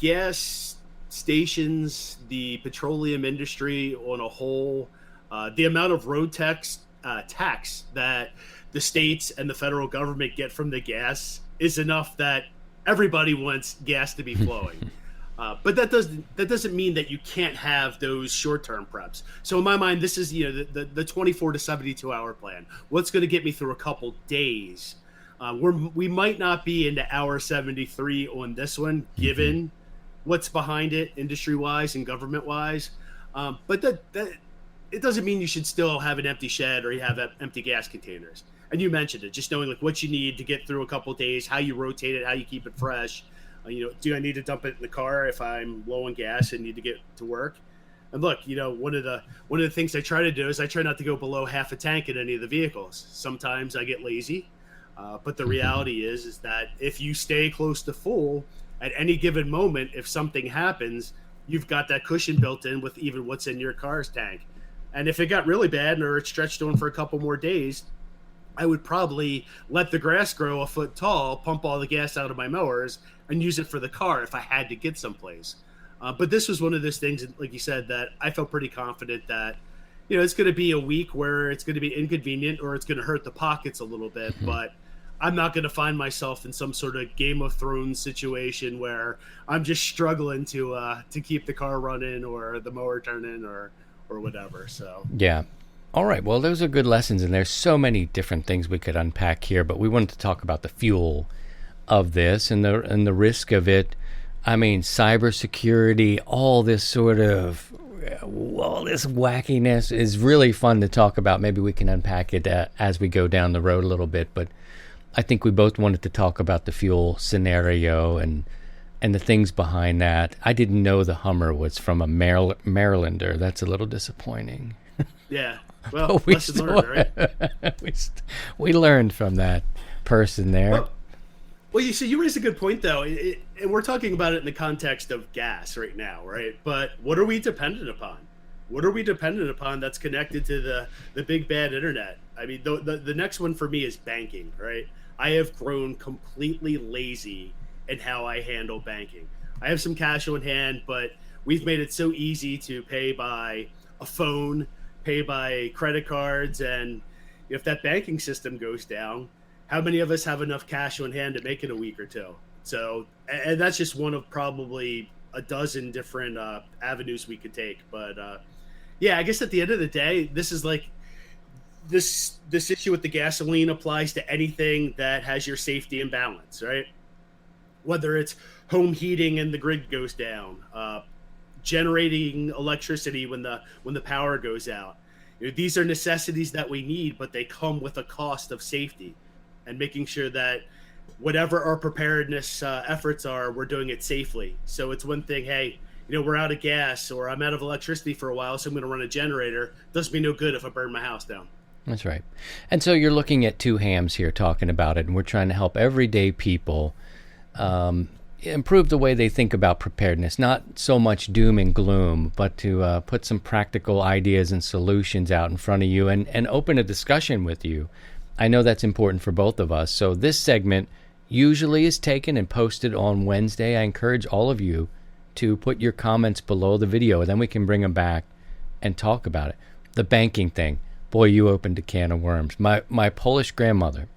Gas stations, the petroleum industry on a whole, the amount of road tax that the states and the federal government get from the gas is enough that everybody wants gas to be flowing. But that doesn't mean that you can't have those short-term preps. So in my mind, this is the 24 to 72 hour plan. What's going to get me through a couple days? We might not be into hour 73 on this one, given what's behind it, industry-wise and government-wise. But that it doesn't mean you should still have an empty shed or you have empty gas containers. And you mentioned it, just knowing like what you need to get through a couple of days, how you rotate it, how you keep it fresh. Do I need to dump it in the car if I'm low on gas and need to get to work? And look, one of the things I try to do is I try not to go below half a tank in any of the vehicles. Sometimes I get lazy, but the reality is that if you stay close to full at any given moment, if something happens, you've got that cushion built in with even what's in your car's tank. And if it got really bad or it stretched on for a couple more days, I would probably let the grass grow a foot tall, pump all the gas out of my mowers, and use it for the car if I had to get someplace. But this was one of those things, like you said, that I felt pretty confident that, it's going to be a week where it's going to be inconvenient or it's going to hurt the pockets a little bit. But I'm not going to find myself in some sort of Game of Thrones situation where I'm just struggling to keep the car running or the mower turning or whatever. So yeah. All right. Well, those are good lessons, and there's so many different things we could unpack here, but we wanted to talk about the fuel of this and the risk of it. I mean, cybersecurity, all this sort of, all this wackiness is really fun to talk about. Maybe we can unpack it as we go down the road a little bit, but I think we both wanted to talk about the fuel scenario and the things behind that. I didn't know the Hummer was from a Marylander. That's a little disappointing. Yeah. Well, lesson learned, right? We learned from that person there. Well, you raised a good point, though, and we're talking about it in the context of gas right now, right? But what are we dependent upon? What are we dependent upon that's connected to the big bad internet? I mean, the next one for me is banking, right? I have grown completely lazy in how I handle banking. I have some cash on hand, but we've made it so easy to pay by a phone, pay by credit cards, and if that banking system goes down, how many of us have enough cash on hand to make it a week or two? So, and that's just one of probably a dozen different avenues we could take. But yeah, I guess at the end of the day, this is like this issue with the gasoline applies to anything that has your safety and balance, right? Whether it's home heating and the grid goes down, generating electricity when the power goes out. You know, these are necessities that we need, but they come with a cost of safety. And making sure that whatever our preparedness efforts are, we're doing it safely. So it's one thing, hey, we're out of gas or I'm out of electricity for a while, so I'm going to run a generator. Does me no good if I burn my house down. That's right. And so you're looking at two hams here talking about it, and we're trying to help everyday people improve the way they think about preparedness. Not so much doom and gloom, but to put some practical ideas and solutions out in front of you and open a discussion with you. I know that's important for both of us. So this segment usually is taken and posted on Wednesday. I encourage all of you to put your comments below the video, and then we can bring them back and talk about it. The banking thing. Boy, you opened a can of worms. My Polish grandmother,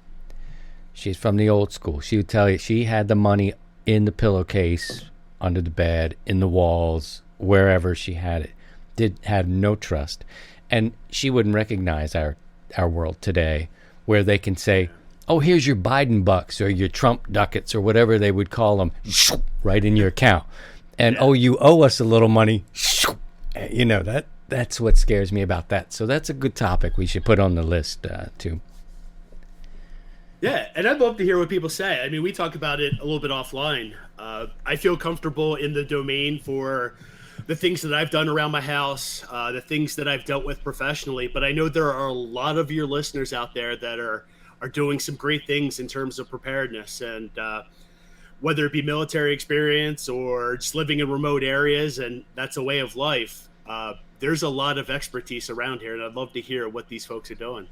she's from the old school. She would tell you she had the money in the pillowcase, under the bed, in the walls, wherever she had it. Had no trust. And she wouldn't recognize our world today, where they can say, oh, here's your Biden bucks or your Trump ducats or whatever they would call them, right in your account. And, oh, you owe us a little money. That's what scares me about that. So that's a good topic we should put on the list, too. Yeah, and I'd love to hear what people say. I mean, we talk about it a little bit offline. I feel comfortable in the domain for the things that I've done around my house, the things that I've dealt with professionally. But I know there are a lot of your listeners out there that are doing some great things in terms of preparedness. And whether it be military experience or just living in remote areas, and that's a way of life, there's a lot of expertise around here. And I'd love to hear what these folks are doing.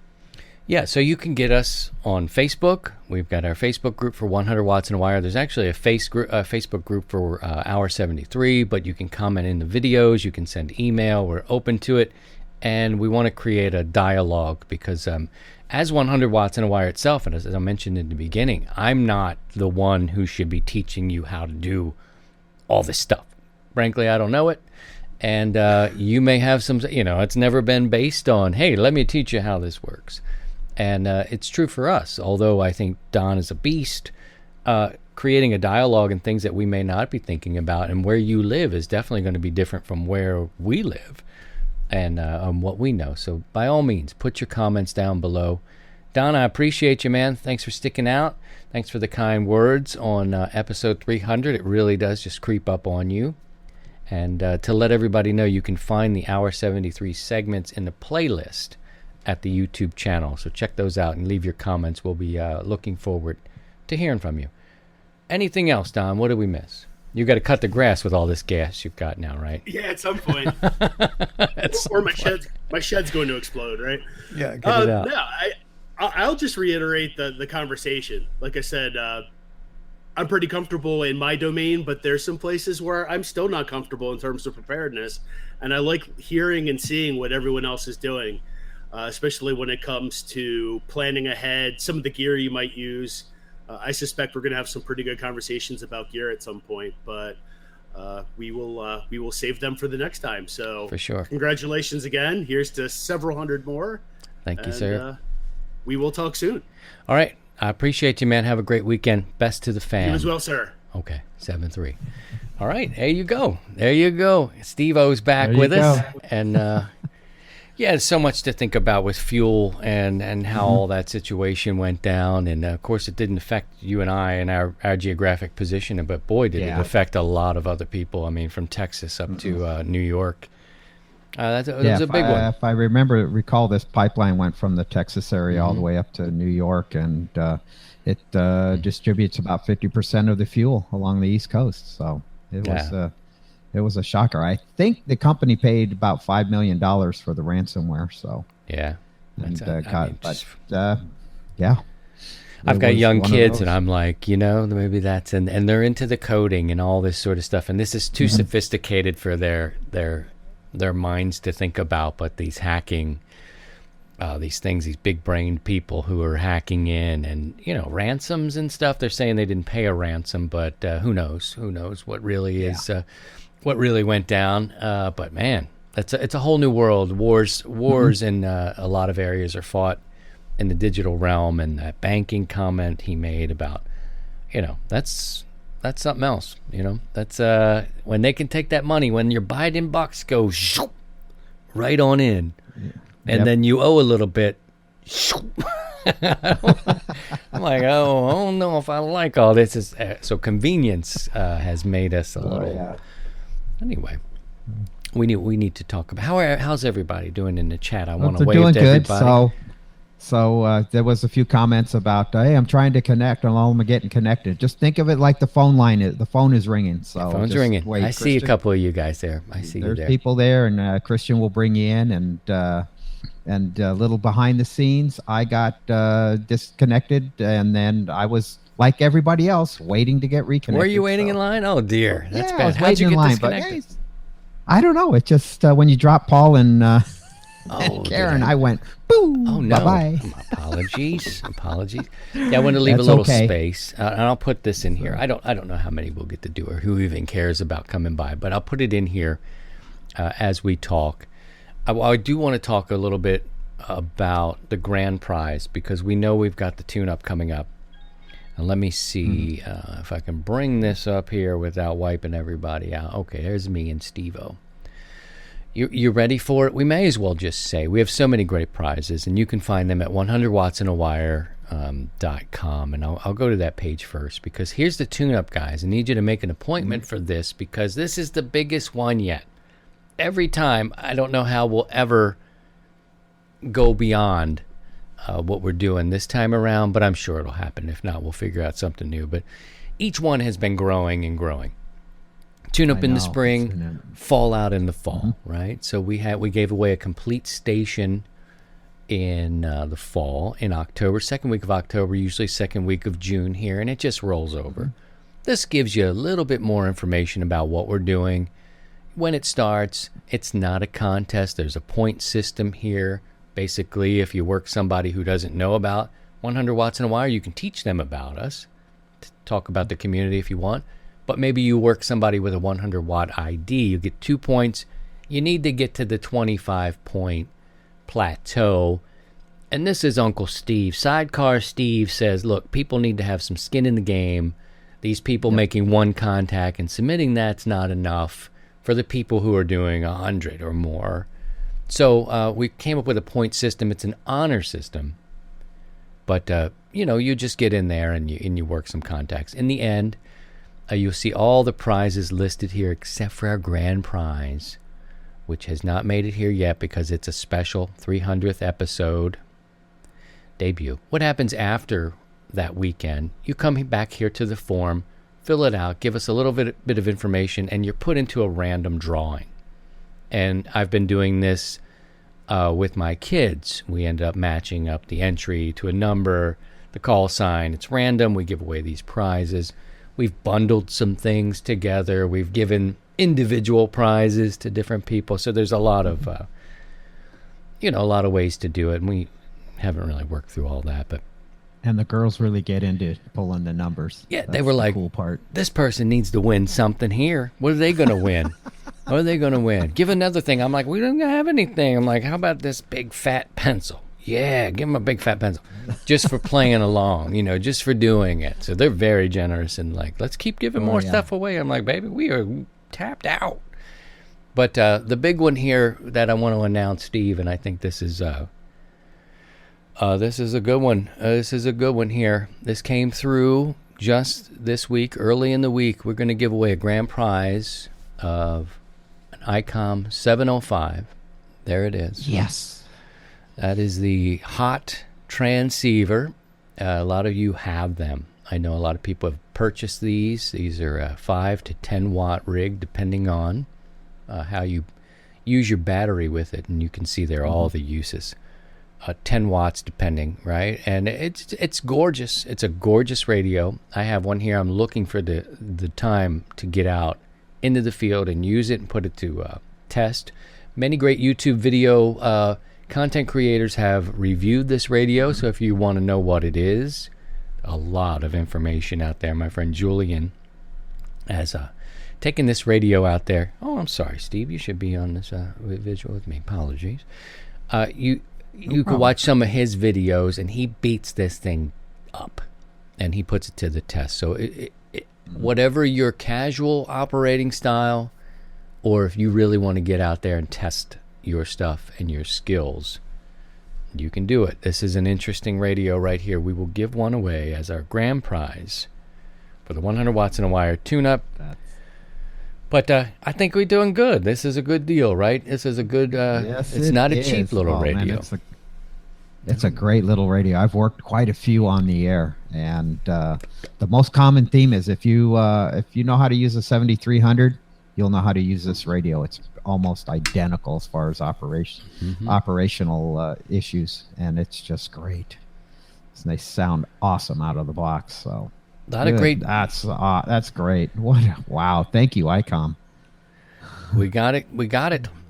Yeah, so you can get us on Facebook. We've got our Facebook group for 100 Watts in a Wire. There's actually a Facebook group for Hour 73, but you can comment in the videos. You can send email. We're open to it. And we want to create a dialogue because as 100 Watts in a Wire itself, and as I mentioned in the beginning, I'm not the one who should be teaching you how to do all this stuff. Frankly, I don't know it. And you may have some, it's never been based on, hey, let me teach you how this works. And it's true for us, although I think Don is a beast. Creating a dialogue and things that we may not be thinking about, and where you live is definitely going to be different from where we live and what we know. So by all means, put your comments down below. Don, I appreciate you, man. Thanks for sticking out. Thanks for the kind words on episode 300. It really does just creep up on you. And to let everybody know, you can find the Hour 73 segments in the playlist at the YouTube channel. So check those out and leave your comments. We'll be looking forward to hearing from you. Anything else, Don? What did we miss? You got to cut the grass with all this gas you've got now, right? Yeah, at some point. Or my shed's going to explode, right? Yeah, get it out. No, I'll just reiterate the conversation. Like I said, I'm pretty comfortable in my domain, but there's some places where I'm still not comfortable in terms of preparedness. And I like hearing and seeing what everyone else is doing. Especially when it comes to planning ahead, some of the gear you might use. I suspect we're going to have some pretty good conversations about gear at some point, but we will save them for the next time. So for sure, congratulations again. Here's to several hundred more. Thank you, sir. We will talk soon. All right, I appreciate you, man. Have a great weekend. Best to the fam. You as well, sir. Okay, 7-3. All right, there you go. There you go. Steve-O's back with us, and. Yeah, there's so much to think about with fuel and how all that situation went down. And, of course, it didn't affect you and I and our geographic position. But, boy, did it affect a lot of other people. I mean, from Texas up to New York. That's a big one. If I recall, this pipeline went from the Texas area all the way up to New York, and it distributes about 50% of the fuel along the East Coast. So it was a shocker. I think the company paid about $5 million for the ransomware. So yeah, yeah. I've got young kids, and I'm like, maybe that's and they're into the coding and all this sort of stuff, and this is too sophisticated for their minds to think about. But these hacking, these things, these big-brained people who are hacking in, and ransoms and stuff. They're saying they didn't pay a ransom, but who knows? Who knows what really is, what really went down? But man, it's a whole new world. Wars in a lot of areas are fought in the digital realm, and that banking comment he made about, that's something else. That's when they can take that money, when your Biden bucks go right on in, and then you owe a little bit. I'm like, I don't know if I like all this. So convenience has made us a little. Yeah. Anyway, we need to talk about how's everybody doing in the chat. I want to wave to everybody. So there was a few comments about, hey, I'm trying to connect, and all of them are getting connected. Just think of it like the phone line. The phone is ringing. So the phone's ringing. Wait, I see a couple of you guys there. I see you there. There's people there, and Christian will bring you in, and a little behind the scenes, I got disconnected, and then I was like everybody else, waiting to get reconnected. Were you waiting in line? Oh dear, that's bad. I was How'd you get disconnected? I don't know. It just when you drop Paul and Karen, I went, boom. Oh no! Bye-bye. Apologies. Yeah, I want to leave a little space, and I'll put this in here. I don't know how many we'll get to do or who even cares about coming by, but I'll put it in here as we talk. I do want to talk a little bit about the grand prize, because we know we've got the tune-up coming up. And let me see if I can bring this up here without wiping everybody out. Okay, there's me and Steve-O. You ready for it? We may as well just say we have so many great prizes, and you can find them at 100wattsandawire.com. And I'll go to that page first, because here's the tune-up, guys. I need you to make an appointment for this, because this is the biggest one yet. Every time, I don't know how we'll ever go beyond what we're doing this time around, but I'm sure it'll happen. If not, we'll figure out something new. But each one has been growing and growing. Tune-up in the spring, Fallout in the fall, right? So we gave away a complete station in the fall, in October, second week of October, usually second week of June here, and it just rolls over. This gives you a little bit more information about what we're doing. When it starts, it's not a contest. There's a point system here. Basically, if you work somebody who doesn't know about 100 watts in a wire, you can teach them about us, talk about the community if you want. But maybe you work somebody with a 100 watt ID, you get 2 points. You need to get to the 25-point plateau. And this is Uncle Steve. Sidecar Steve says, look, people need to have some skin in the game. These people making one contact and submitting that's not enough for the people who are doing 100 or more. So we came up with a point system. It's an honor system. But, you just get in there and you work some contacts. In the end, you'll see all the prizes listed here except for our grand prize, which has not made it here yet because it's a special 300th episode debut. What happens after that weekend? You come back here to the form, fill it out, give us a little bit of information, and you're put into a random drawing. And I've been doing this with my kids. We end up matching up the entry to a number, the call sign. It's random. We give away these prizes. We've bundled some things together. We've given individual prizes to different people. So there's a lot of, a lot of ways to do it. And we haven't really worked through all that, but. And the girls really get into pulling the numbers. Yeah, they were like, cool part. This person needs to win something here. What are they going to win? What are they going to win? Give another thing. I'm like, we don't have anything. I'm like, how about this big fat pencil? Yeah, give them a big fat pencil. Just for playing along, just for doing it. So they're very generous and like, let's keep giving more stuff away. I'm like, baby, we are tapped out. But the big one here that I want to announce, Steve, and I think this is a good one. This is a good one here. This came through just this week, early in the week. We're going to give away a grand prize of an ICOM 705 There it is. Yes. That is the hot transceiver. A lot of you have them. I know a lot of people have purchased these. These are a 5 to 10 watt rig, depending on how you use your battery with it. And you can see there all the uses. 10 watts depending, right? And it's gorgeous. It's a gorgeous radio. I have one here. I'm looking for the time to get out into the field and use it and put it to test. Many great YouTube video content creators have reviewed this radio, so if you want to know what it is, a lot of information out there. My friend Julian has taken this radio out there. Oh, I'm sorry, Steve. You should be on this visual with me. Apologies. You can watch some of his videos, and he beats this thing up, and he puts it to the test. So whatever your casual operating style, or if you really want to get out there and test your stuff and your skills, you can do it. This is an interesting radio right here. We will give one away as our grand prize for the 100 watts in a wire tune-up. But I think we're doing good. This is a good deal, right? This is a good, Yes, it's not a cheap little radio. Man, it's a great little radio. I've worked quite a few on the air, and the most common theme is if you know how to use a 7300, you'll know how to use this radio. It's almost identical as far as operational issues, and it's just great. They sound awesome out of the box. So Not a great. That's great. Wow! Thank you, ICOM. We got it.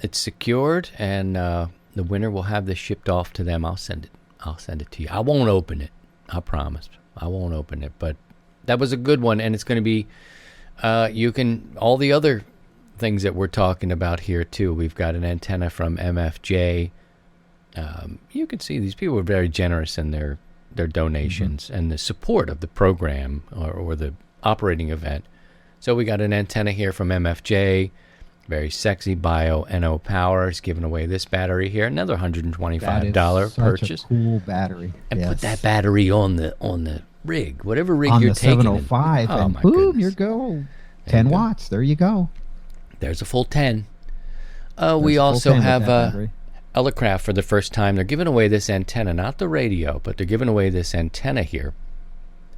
It's secured, and the winner will have this shipped off to them. I'll send it to you. I won't open it. I promise. I won't open it. But that was a good one, and it's going to be. You can all the other things that we're talking about here too. We've got an antenna from MFJ. You can see these people are very generous in their donations and the support of the program or the operating event. So we got an antenna here from MFJ, very sexy Bio NO Power is giving away this battery here, another $125 purchase. Such a cool battery. And put that battery on the rig, whatever rig on you're the taking. 705, and my boom, goodness. you go. 10 watts. There you go. There's a full 10. We also have Elecraft for the first time. They're giving away this antenna, not the radio, but they're giving away this antenna here.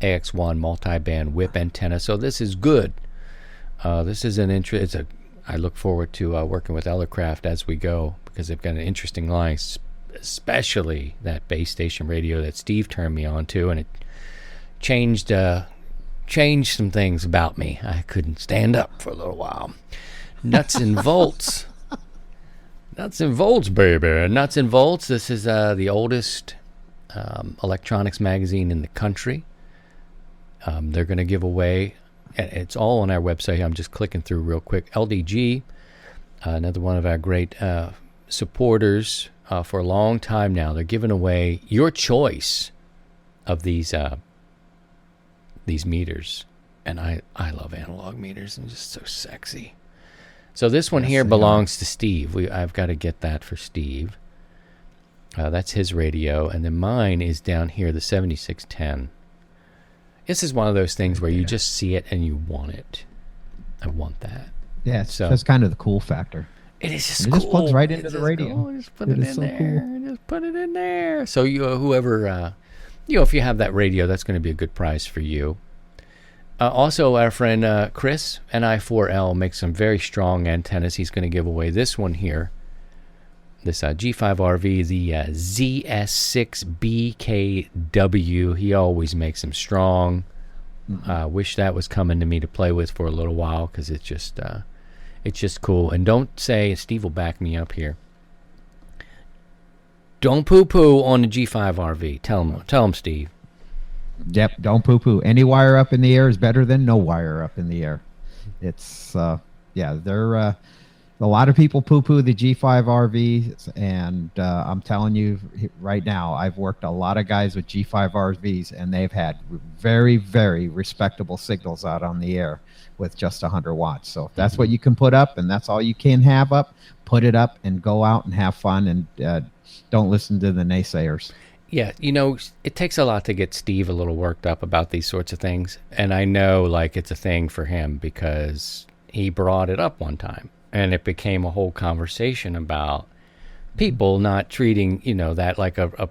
AX1 multi-band whip antenna. So this is good. This is I look forward to working with Elecraft as we go, because they've got an interesting line, especially that base station radio that Steve turned me on to, and it changed some things about me. I couldn't stand up for a little while. Nuts and Volts. Nuts and Volts, baby. Nuts and Volts. This is the oldest electronics magazine in the country. They're going to give away, it's all on our website. I'm just clicking through real quick. LDG, another one of our great supporters for a long time now. They're giving away your choice of these meters. And I love analog meters. They're just so sexy. So this one here belongs to Steve. I've got to get that for Steve. That's his radio. And then mine is down here, the 7610. This is one of those things where you just see it and you want it. I want that. Yeah, that's kind of the cool factor. It is just cool. It just plugs right into the radio. Cool. Just put it in there. Cool. Just put it in there. So whoever, if you have that radio, that's going to be a good prize for you. Also, our friend Chris, NI4L, makes some very strong antennas. He's going to give away this one here. This G5RV, the ZS6BKW. He always makes them strong. Wish that was coming to me to play with for a little while, because it's just cool. And don't say, Steve will back me up here, don't poo-poo on the G5RV. Tell him, Steve. Yep, don't poo-poo. Any wire up in the air is better than no wire up in the air. It's, they're, a lot of people poo-poo the G5RVs, and I'm telling you right now, I've worked a lot of guys with G5RVs, and they've had very, very respectable signals out on the air with just 100 watts. So if that's what you can put up, and that's all you can have up, put it up and go out and have fun, and don't listen to the naysayers. Yeah, it takes a lot to get Steve a little worked up about these sorts of things. And I know, it's a thing for him because he brought it up one time. And it became a whole conversation about people, not treating, that like a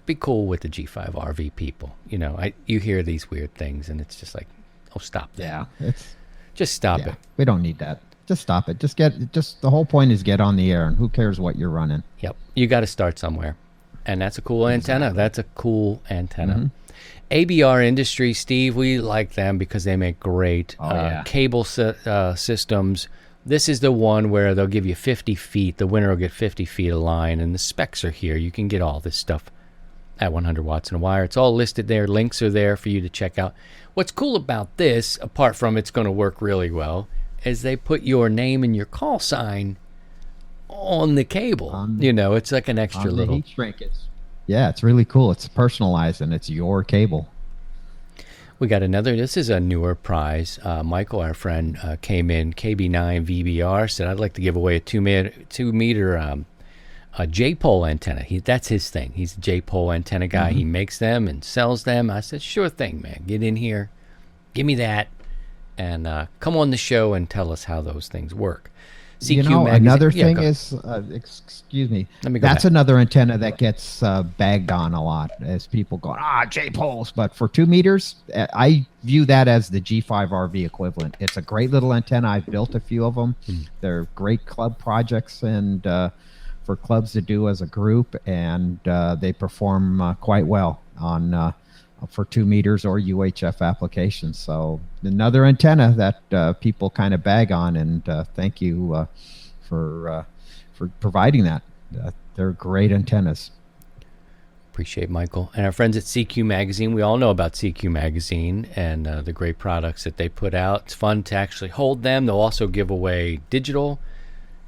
be cool with the G5RV people. You hear these weird things and it's just like, oh, stop that. Yeah. Just stop it. We don't need that. Just stop it. Just the whole point is get on the air, and who cares what you're running. Yep. You got to start somewhere. And that's a cool antenna. That's a cool antenna. ABR Industries, Steve, we like them because they make great cable systems. This is the one where they'll give you 50 feet. The winner will get 50 feet of line, and the specs are here. You can get all this stuff at 100 watts and a wire. It's all listed there. Links are there for you to check out. What's cool about this, apart from it's going to work really well, is they put your name and your call sign on the cable. It's like an extra little heat shrink. It's really cool. It's personalized, and it's your cable. We got another. This is a newer prize. Michael, our friend, came in, KB9 VBR, said, I'd like to give away a 2 meter J-pole antenna. That's his thing. He's a J-pole antenna guy. He makes them and sells them. I said, sure thing, man. Get in here. Give me that. And come on the show and tell us how those things work. CQ Magazine. Another thing is, excuse me, that's another antenna that gets bagged on a lot as people go, J-poles. But for 2 meters, I view that as the G5RV equivalent. It's a great little antenna. I've built a few of them. They're great club projects and for clubs to do as a group, and they perform quite well on for 2 meters or UHF applications. So another antenna that people kind of bag on, and thank you for providing that. They're great antennas. Appreciate Michael. And our friends at CQ Magazine, we all know about CQ Magazine and the great products that they put out. It's fun to actually hold them. They'll also give away digital.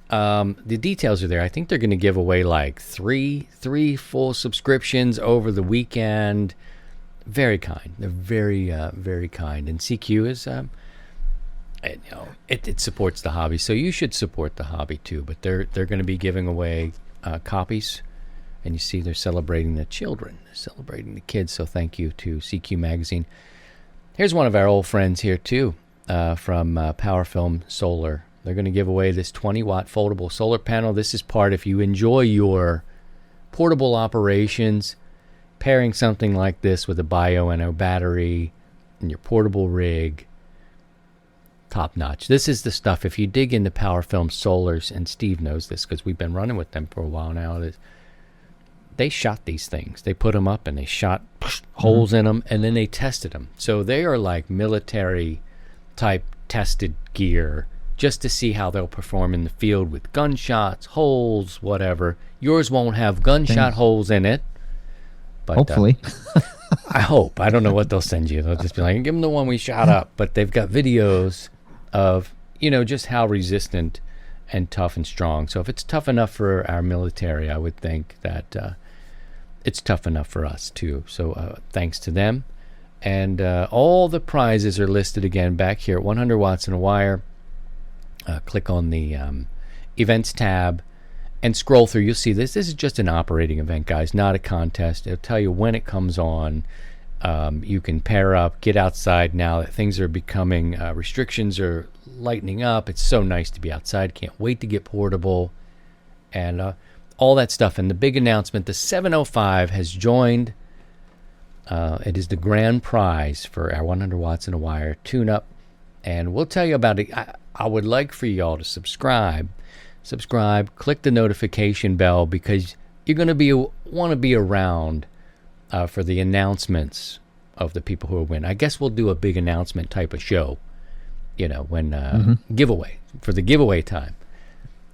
The details are there. I think they're going to give away like three full subscriptions over the weekend. Very kind. They're very, very kind. And CQ is, it supports the hobby, so you should support the hobby too. But they're going to be giving away copies, and you see they're celebrating the children, they're celebrating the kids. So thank you to CQ Magazine. Here's one of our old friends here too, from PowerFilm Solar. They're going to give away this 20-watt foldable solar panel. This is part, if you enjoy your portable operations, pairing something like this with a Bioenno battery and your portable rig, top notch. This is the stuff, if you dig into PowerFilm Solars, and Steve knows this because we've been running with them for a while now, they shot these things. They put them up and they shot holes in them, and then they tested them. So they are like military type tested gear just to see how they'll perform in the field with gunshots, holes, whatever. Yours won't have gunshot holes in it. But, hopefully. I hope. I don't know what they'll send you. They'll just be like, give them the one we shot up. But they've got videos of, just how resistant and tough and strong. So if it's tough enough for our military, I would think that it's tough enough for us too. So thanks to them. And all the prizes are listed again back here at 100 Watts and a Wire. Click on the events tab and scroll through. You'll see this. This is just an operating event, guys, not a contest. It'll tell you when it comes on. You can pair up, get outside now that things are becoming, restrictions are lightening up. It's so nice to be outside. Can't wait to get portable and all that stuff. And the big announcement, the 705 has joined. It is the grand prize for our 100 Watts and a Wire tune-up. And we'll tell you about it. I would like for y'all to subscribe, click the notification bell, because you're going to want to be around for the announcements of the people who will win. I guess we'll do a big announcement type of show, when giveaway, for the giveaway time.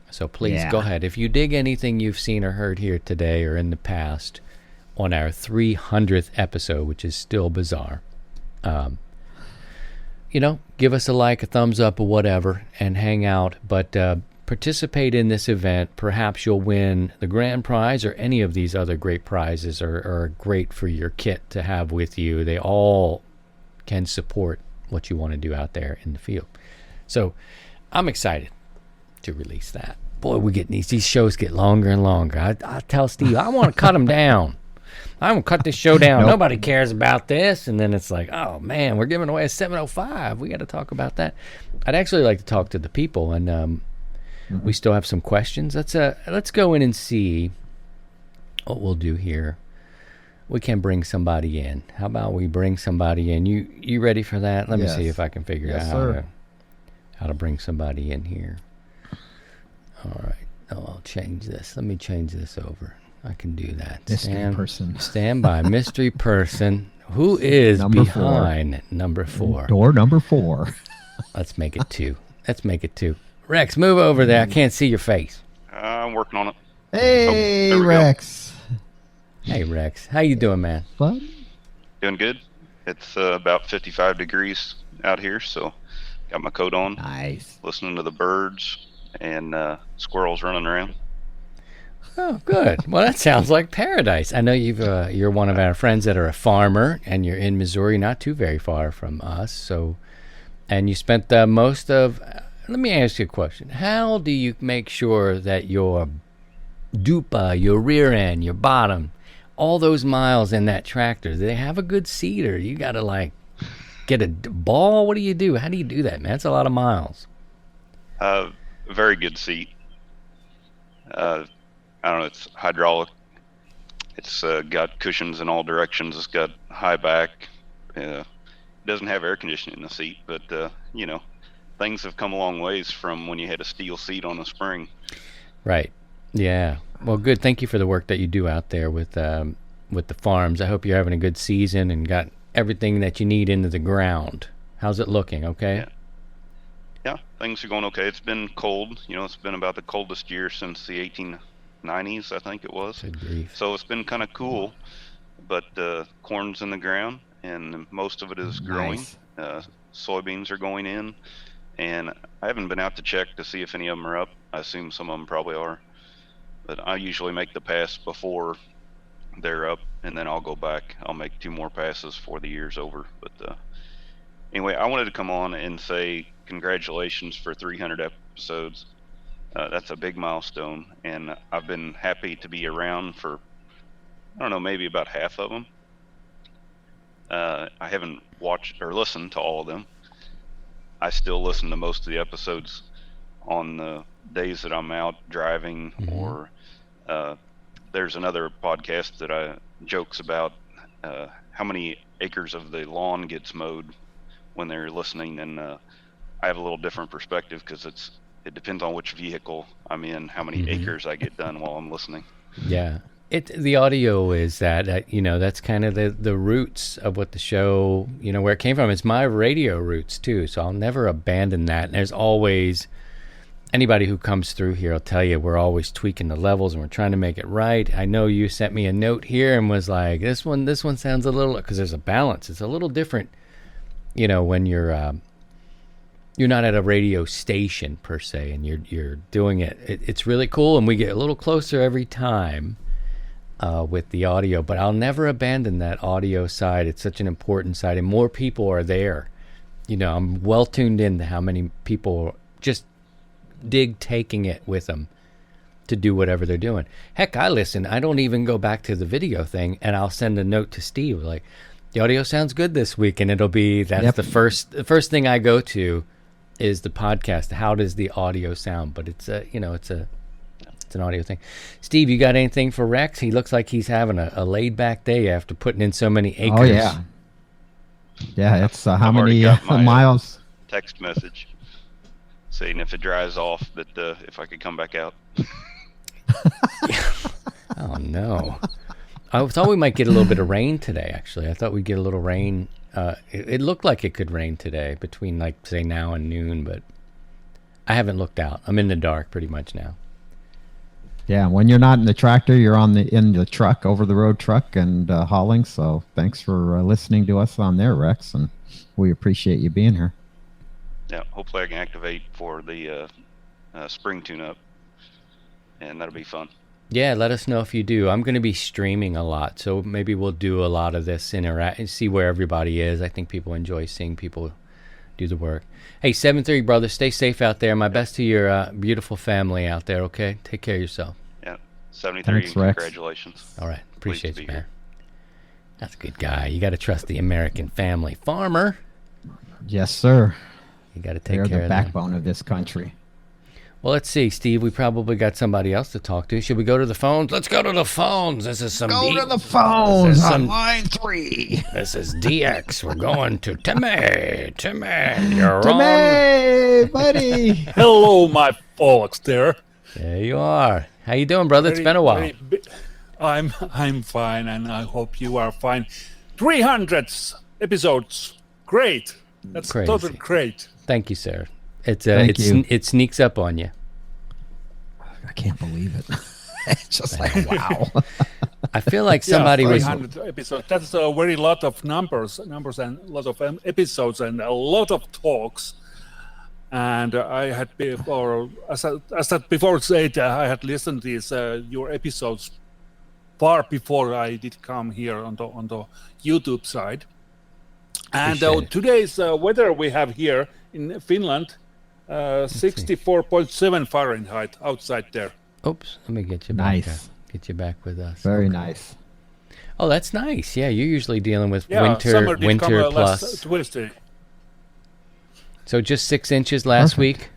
So please go ahead. If you dig anything you've seen or heard here today or in the past on our 300th episode, which is still bizarre, give us a like, a thumbs up, or whatever, and hang out. But participate in this event. Perhaps you'll win the grand prize, or any of these other great prizes are great for your kit to have with you. They all can support what you want to do out there in the field. So I'm excited to release that. Boy, we're getting these shows get longer and longer. I tell Steve, I want to cut them down. I'm going to cut this show down. Nope. Nobody cares about this. And then it's like, oh, man, we're giving away a 705. We got to talk about that. I'd actually like to talk to the people. And We still have some questions. Let's go in and see what we'll do here. We can bring somebody in. How about we bring somebody in? You ready for that? Let me see if I can figure out how to bring somebody in here. All right. Oh, I'll change this. Let me change this over. I can do that. Mystery person. Stand by. Mystery person. Who is behind number 4? Door number 4. Let's make it 2. Let's make it 2. Rex, move over there. I can't see your face. I'm working on it. Hey, there we Rex. Hey, Rex. How you doing, man? What? Doing good. It's about 55 degrees out here, so got my coat on. Nice. Listening to the birds and squirrels running around. Oh, good. Well, that sounds like paradise. I know you're one of our friends that are a farmer, and you're in Missouri, not too very far from us. So, and you spent most of. Let me ask you a question. How do you make sure that your dupa, your rear end, your bottom, all those miles in that tractor, do they have a good seat, or you got to like get a ball? What do you do? How do you do that, man? That's a lot of miles. Very good seat. I don't know. It's hydraulic. It's got cushions in all directions. It's got high back. It doesn't have air conditioning in the seat, but things have come a long ways from when you had a steel seat on a spring. Right. Yeah. Well, good. Thank you for the work that you do out there with the farms. I hope you're having a good season and got everything that you need into the ground. How's it looking? Okay. Yeah, things are going okay. It's been cold. It's been about the coldest year since the 1890s, I think it was. Good grief. So it's been kind of cool, but corn's in the ground, and most of it is growing. Nice. Soybeans are going in, and I haven't been out to check to see if any of them are up. I assume some of them probably are, but I usually make the pass before they're up, and then I'll go back. I'll make 2 more passes before the year's over. But anyway, I wanted to come on and say congratulations for 300 episodes. That's a big milestone, and I've been happy to be around for, I don't know, maybe about half of them. I haven't watched or listened to all of them. I still listen to most of the episodes on the days that I'm out driving, or there's another podcast that jokes about how many acres of the lawn gets mowed when they're listening, and I have a little different perspective because it depends on which vehicle I'm in, how many acres I get done while I'm listening. Yeah. The audio is that that's kind of the roots of what the show, where it came from. It's my radio roots too, so I'll never abandon that. And there's always, anybody who comes through here will tell you we're always tweaking the levels and we're trying to make it right. I know you sent me a note here and was like, this one sounds a little, because there's a balance. It's a little different, when you're not at a radio station per se, and you're doing it. It's really cool, and we get a little closer every time. With the audio, but I'll never abandon that audio side. It's such an important side, and more people are there. I'm well tuned in to how many people just dig taking it with them to do whatever they're doing. Heck, I listen. I don't even go back to the video thing, and I'll send a note to Steve like, the audio sounds good this week, and it'll be the first thing I go to is the podcast. How does the audio sound? But it's an audio thing. Steve, you got anything for Rex? He looks like he's having a laid-back day after putting in so many acres. Oh, yeah. Yeah, it's how many miles? Text message saying if it dries off that if I could come back out. Oh, no. I thought we might get a little bit of rain today, actually. I thought we'd get a little rain. It looked like it could rain today between, say, now and noon, but I haven't looked out. I'm in the dark pretty much now. Yeah, when you're not in the tractor, you're in the truck, over-the-road truck, and hauling. So thanks for listening to us on there, Rex, and we appreciate you being here. Yeah, hopefully I can activate for the spring tune-up, and that'll be fun. Yeah, let us know if you do. I'm going to be streaming a lot, so maybe we'll do a lot of this interact and see where everybody is. I think people enjoy seeing people do the work. Hey, 730 brothers, stay safe out there. My best to your beautiful family out there, okay? Take care of yourself. Yeah, 73, thanks, Rex. Congratulations. All right, appreciate you, man. That's a good guy. You got to trust the American family. Farmer. Yes, sir. You got to take They're care the of them. backbone of this country. Well, let's see, Steve. We probably got somebody else to talk to. Should we go to the phones? Let's go to the phones. This is some Go deep- to the phones This is on some- line 3. This is DX. We're going to Timmy. Timmy, you're on. Timmy, buddy. Hello, my folks there. There you are. How you doing, brother? It's been a while. I'm fine, and I hope you are fine. 300 episodes. Great. That's Crazy. totally great. Thank you, sir. Thank you. It sneaks up on you. I can't believe it. It's just like, wow. I feel like somebody was. 300 episodes. That's a very lot of numbers and a lot of episodes and a lot of talks. And I had before, as I before said, I had listened to these your episodes far before I did come here on the YouTube side. And Appreciate it. today's weather we have here in Finland, 64.7 Fahrenheit outside there. Oops, let me get you back. Nice. Get you back with us. Very nice. Oh, that's nice. Yeah, you're usually dealing with Yeah, winter summer did come plus. last Tuesday. So just 6 inches last Perfect. week.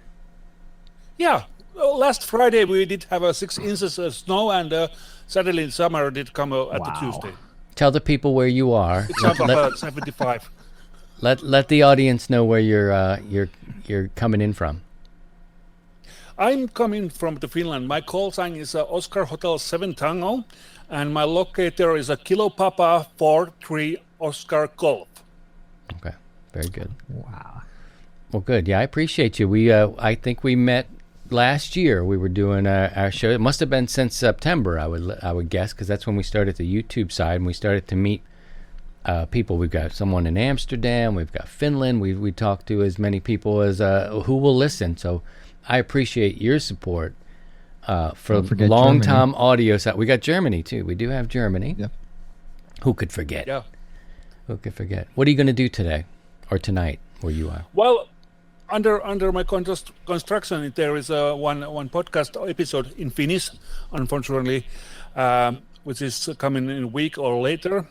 Yeah, last Friday we did have 6 inches of snow, and suddenly summer did come at the Tuesday. Tell the people where you are. It's up about 75. Let the audience know where you're coming in from. I'm coming from the Finland. My call sign is Oscar Hotel 7 Tango, and my locator is Kilo Papa 43 Oscar Golf. Okay, very good. Wow. Well, good. Yeah, I appreciate you. We I think we met last year. We were doing our show. It must have been since September, I would guess, because that's when we started the YouTube side, and we started to meet people. We've got someone in Amsterdam. We've got Finland. We talked to as many people as who will listen. So I appreciate your support for Don't forget long-time audio side. We got Germany too. We do have Germany. Yep. Who could forget? Yeah. Who could forget? What are you going to do today or tonight where you are? Well, under my construction, there is one podcast episode in Finnish, unfortunately, which is coming in a week or later.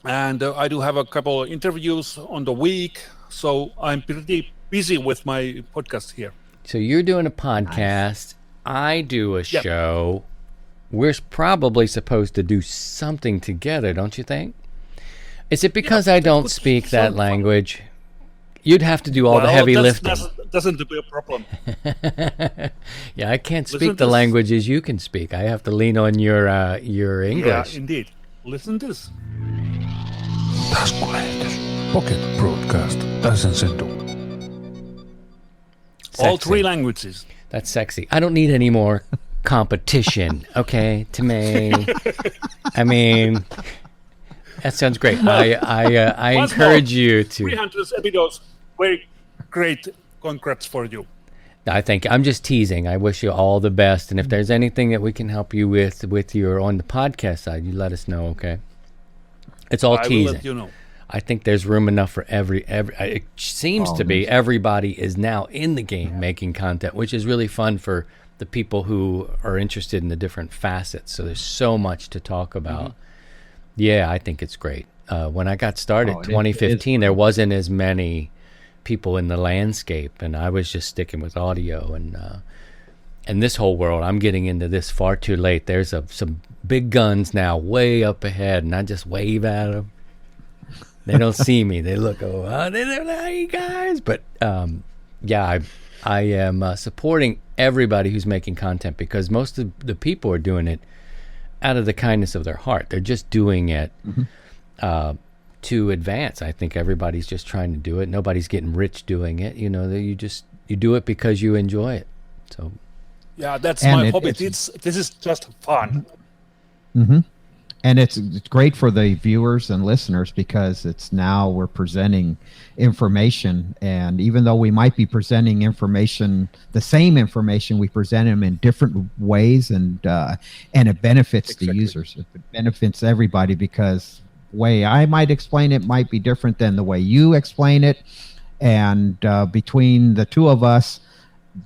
And I do have a couple of interviews on the week, so I'm pretty busy with my podcast here. So you're doing a podcast. I do a Yep. show. We're probably supposed to do something together, don't you think? Is it because I don't speak that sound fun. language? You'd have to do all the heavy lifting. Doesn't be a problem. Yeah, I can't speak Listen the this. languages you can speak. I have to lean on your Yeah, English. indeed. Listen to this. Taskulähetys. Pocket Broadcast. Täysensendu. All Sexy. 3 languages. That's sexy. I don't need any more competition, okay, to me. I mean, that sounds great. I Once encourage more, you to. 300 episodes. Very great. Congrats for you. I think I'm just teasing. I wish you all the best, and if there's anything that we can help you with your on the podcast side, you let us know. Okay, it's all I will teasing. let you know. I think there's room enough for every. It seems to be everybody is now in the game making content, which is really fun for the people who are interested in the different facets. So there's so much to talk about. Yeah, I think it's great. When I got started, 2015, there wasn't as many people in the landscape, and I was just sticking with audio and this whole world. I'm getting into this far too late. There's some big guns now way up ahead, and I just wave at them. They don't see me. They look, hey guys. But yeah, I am supporting everybody who's making content, because most of the people are doing it out of the kindness of their heart. They're just doing it to advance. I think everybody's just trying to do it. Nobody's getting rich doing it. You know, you do it because you enjoy it. So Yeah, that's And my it- hobby. it's- This is just fun. And it's great for the viewers and listeners, because it's now we're presenting information, and even though we might be presenting information, the same information, we present them in different ways, and it benefits the users. It benefits everybody, because the way I might explain it might be different than the way you explain it, and between the two of us,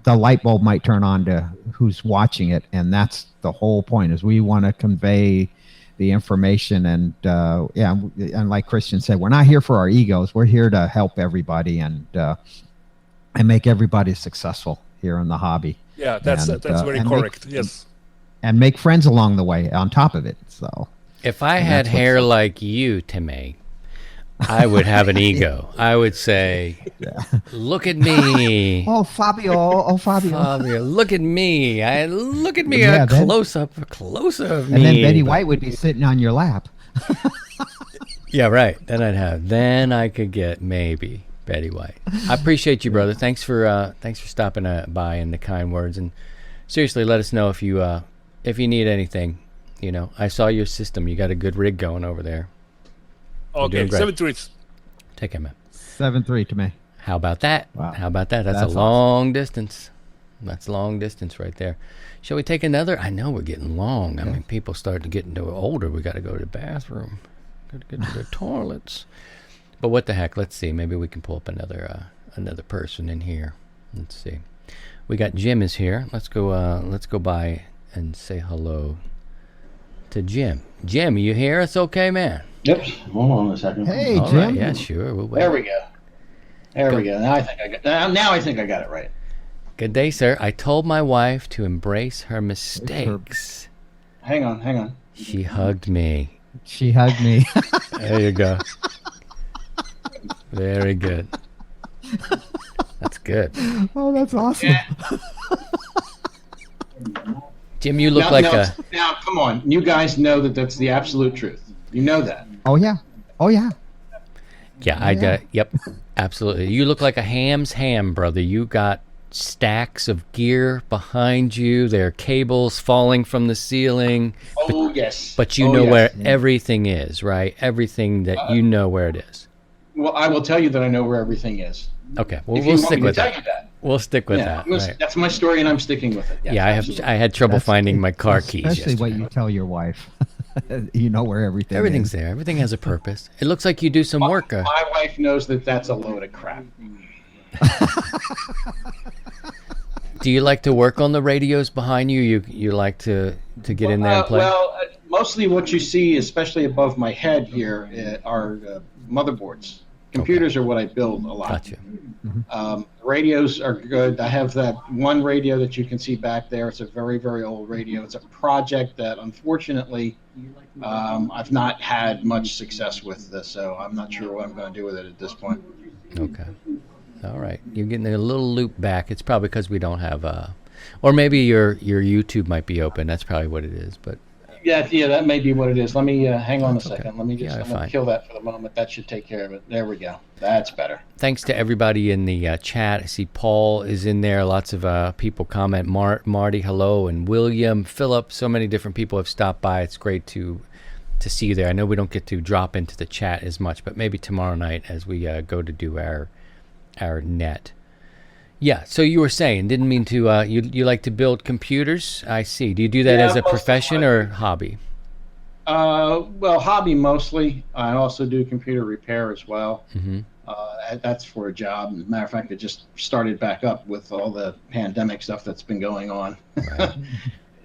the light bulb might turn on to who's watching it, and that's the whole point. Is we want to convey the information, and and like Christian said, we're not here for our egos. We're here to help everybody and make everybody successful. here in the hobby. Yeah, that's very and correct. Yes. And make friends along the way on top of it. So If I had hair like you, Timmy, I would have an ego. I would say, look at me. Oh, Fabio. Fabio, look at me. Look at me, Yeah, a then- closer of me. And then Betty White would be sitting on your lap. Yeah, right. Then I could get maybe Betty White. I appreciate you, brother. Thanks for stopping by and the kind words. And seriously, let us know if you need anything. You know, I saw your system. You got a good rig going over there. Okay, 7-3. Take care, man. 7-3 to me. How about that? Wow. How about that? That's That's a long distance. That's long distance right there. Shall we take another? I know we're getting long. I mean, people start to get older. We got to go to the bathroom. Got to get to the toilets. But what the heck? Let's see. Maybe we can pull up another person in here. Let's see. We got Jim is here. Let's go by and say hello to Jim. Jim, you hear us okay, man? Yep. Hold on a second. Hey, All Jim. right, yeah, sure. We'll wait. There we go. There we go. Now I think I got it right. Good day, sir. I told my wife to embrace her mistakes. Hang on. She hugged me. She hugged me. There you go. Very good. That's good. Oh, that's awesome. Yeah. Jim, you look Now, come on. You guys know that that's the absolute truth. You know that. Oh, yeah. Yeah, yep, absolutely. You look like a ham's ham, brother. You got stacks of gear behind you. There are cables falling from the ceiling. Oh, yes. But you know where everything is, right? Everything that you know where it is. Well, I will tell you that I know where everything is. Okay, well, If you we'll want stick me to with tell that. you that. We'll stick with Yeah, that. Right. that's my story, and I'm sticking with it. Yes, Yeah, absolutely. I had trouble finding my car keys. Especially what yesterday. you tell your wife. You know where everything Everything's is. there. Everything has a purpose. It looks like you do some work. My wife knows that that's a load of crap. Do you like to work on the radios behind you? You like to get in there and play? Mostly what you see, especially above my head here, are motherboards. Computers are what I build a lot. Gotcha. Radios are good. I have that one radio that you can see back there. It's a very, very old radio. It's a project that, unfortunately, I've not had much success with this, so I'm not sure what I'm going to do with it at this point. Okay. All right. You're getting a little loop back. It's probably because we don't have or maybe your YouTube might be open. That's probably what it is. But Yeah, that may be what it is. Let me hang on a That's okay. second. Let me just Yeah, I'm gonna fine. kill that for the moment. That should take care of it. There we go. That's better. thanks to everybody in the chat. I see Paul is in there. Lots of people comment. Marty, hello, and William, Philip. So many different people have stopped by. It's great to see you there. I know we don't get to drop into the chat as much, but maybe tomorrow night as we go to do our net. Yeah, so you were saying, didn't mean to, you like to build computers? I see. Do you do that Yeah, as a most of profession my- or hobby? Well, hobby mostly. I also do computer repair as well. Mm-hmm. That's for a job. As a matter of fact, it just started back up with all the pandemic stuff that's been going on. Right.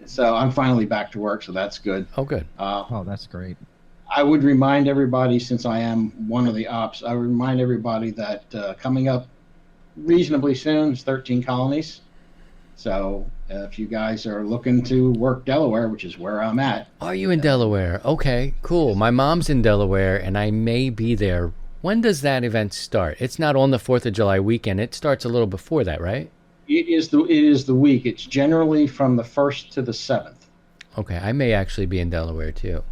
So I'm finally back to work, so that's good. Oh, good. Oh, that's great. I would remind everybody, since I am one of the ops, I would remind everybody that coming up reasonably soon is 13 colonies. So if you guys are looking to work Delaware, which is where I'm at. Are you in Delaware? Okay, cool. My mom's in Delaware, and I may be there. When does that event start? It's not on the 4th of July weekend. It starts a little before that, right? It is the week. It's generally from the 1st to the 7th. Okay, I may actually be in Delaware, too.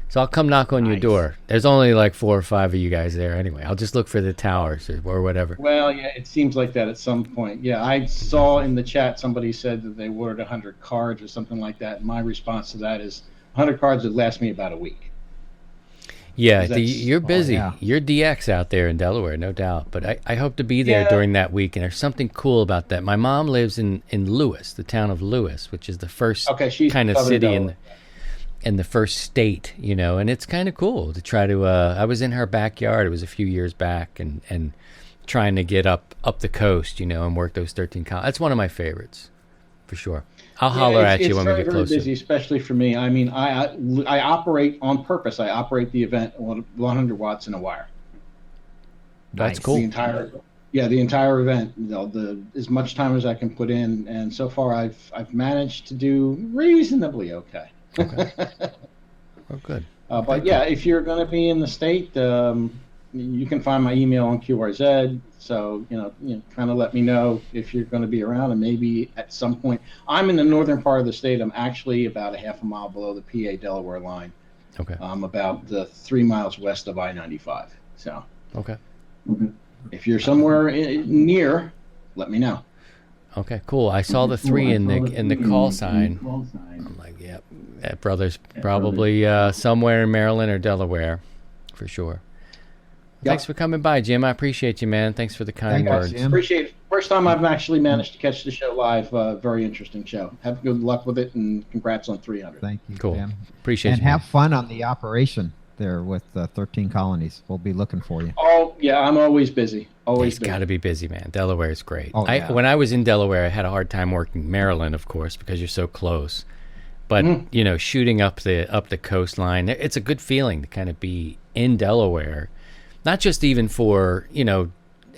So I'll come knock on your Nice. door. There's only like 4 or 5 of you guys there anyway. I'll just look for the towers or whatever. Well, yeah, it seems like that at some point. Yeah, I saw in the chat somebody said that they ordered 100 cards or something like that. My response to that is 100 cards would last me about a week. Yeah, That's- you're busy. yeah. You're DX out there in Delaware, no doubt. But I hope to be there Yeah. during that week. And there's something cool about that. My mom lives in Lewis, the town of Lewis, which is the first Okay, she's kind of Southern city Delaware. in the first state, you know. And it's kind of cool to try to. I was in her backyard. It was a few years back, and trying to get up the coast, you know, and work those 13 colonies. That's one of my favorites, for sure. I'll holler at you when we get It's very closer. busy, especially for me. I mean, I operate on purpose. I operate the event on 100 watts in a wire. That's Nice. cool. The entire Yeah, the entire event, as much time as I can put in, and so far I've managed to do reasonably okay. Okay. Oh, good. But yeah, if you're going to be in the state, you can find my email on QRZ. So kind of let me know if you're going to be around, and maybe at some point. I'm in the northern part of the state. I'm actually about a half a mile below the PA Delaware line. Okay. I'm about 3 miles west of I-95. So. Okay. If you're somewhere near, let me know. Okay, cool. I saw the 3 in the call sign. I'm like, yep, that brother's probably somewhere in Maryland or Delaware, for sure. Yep. Thanks for coming by, Jim. I appreciate you, man. Thanks for the kind words. Jim. Appreciate it. First time I've actually managed to catch the show live. Very interesting show. Have good luck with it, and congrats on 300. Thank you. Cool. Jim. Appreciate and you. have fun on the operation there with 13 colonies. We'll be looking for you. Oh yeah, I'm always busy. Always It's busy. got to be busy, man. Delaware is great. Oh, yeah. When I was in Delaware, I had a hard time working Maryland, of course, because you're so close. But shooting up the coastline, it's a good feeling to kind of be in Delaware, not just even for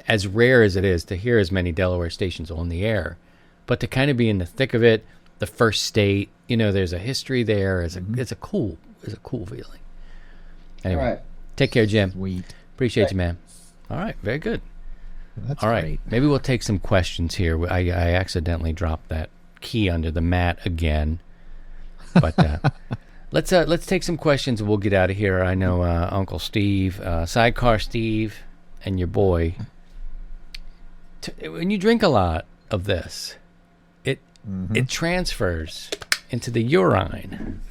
as rare as it is to hear as many Delaware stations on the air, but to kind of be in the thick of it. The first state, there's a history there. It's a cool feeling. Anyway, All right. Take care, Jim. Sweet. Appreciate you, man. All right, very good. That's All right, great. maybe we'll take some questions here. I accidentally dropped that key under the mat again, but let's take some questions and we'll get out of here. I know Uncle Steve, Sidecar Steve, and your boy. When you drink a lot of this, it transfers into the urine,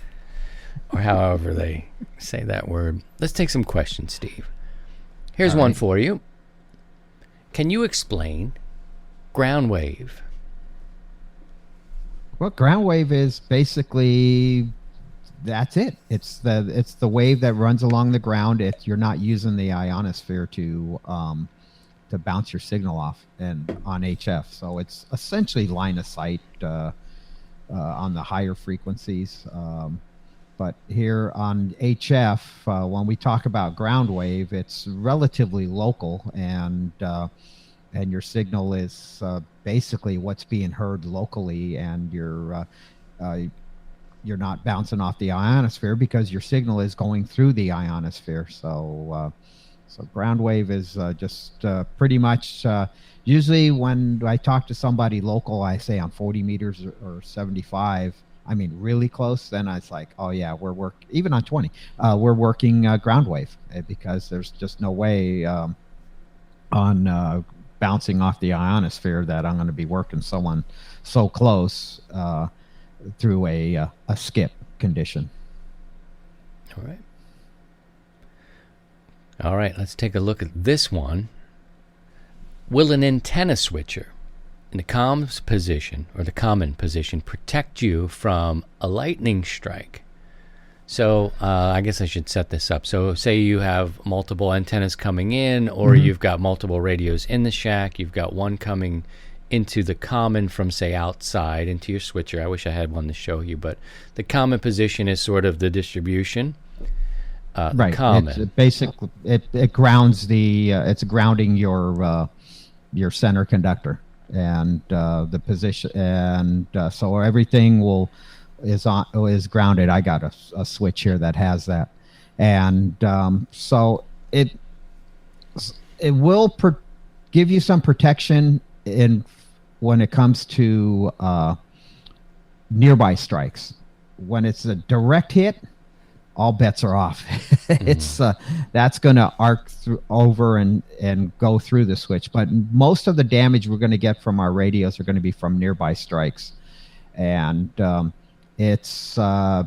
or however they say that word. Let's take some questions, Steve. Here's one for you. Can you explain ground wave? Well, ground wave is basically that's it. It's the wave that runs along the ground. You're not using the ionosphere to bounce your signal off and on HF. So it's essentially line of sight on the higher frequencies. But here on HF, when we talk about ground wave, it's relatively local, and your signal is basically what's being heard locally, and you're not bouncing off the ionosphere because your signal is going through the ionosphere. So ground wave is just pretty much. Usually, when I talk to somebody local, I say on 40 meters or 75. I mean, really close, then it's like, oh yeah, even on 20, we're working ground wave because there's just no way on bouncing off the ionosphere that I'm going to be working someone so close through a skip condition. All right, let's take a look at this one. Will an antenna switcher in the comms position or the common position protect you from a lightning strike? So I guess I should set this up. So say you have multiple antennas coming in, or you've got multiple radios in the shack. You've got one coming into the common from, say, outside into your switcher. I wish I had one to show you, but the common position is sort of the distribution. Right. Common. It's basically it grounds it's grounding your center conductor and the position, and so everything is grounded. I got a switch here that has that, and so it will give you some protection when it comes to nearby strikes. When it's a direct hit, all bets are off. It's that's going to arc over and go through the switch. But most of the damage we're going to get from our radios are going to be from nearby strikes, and it's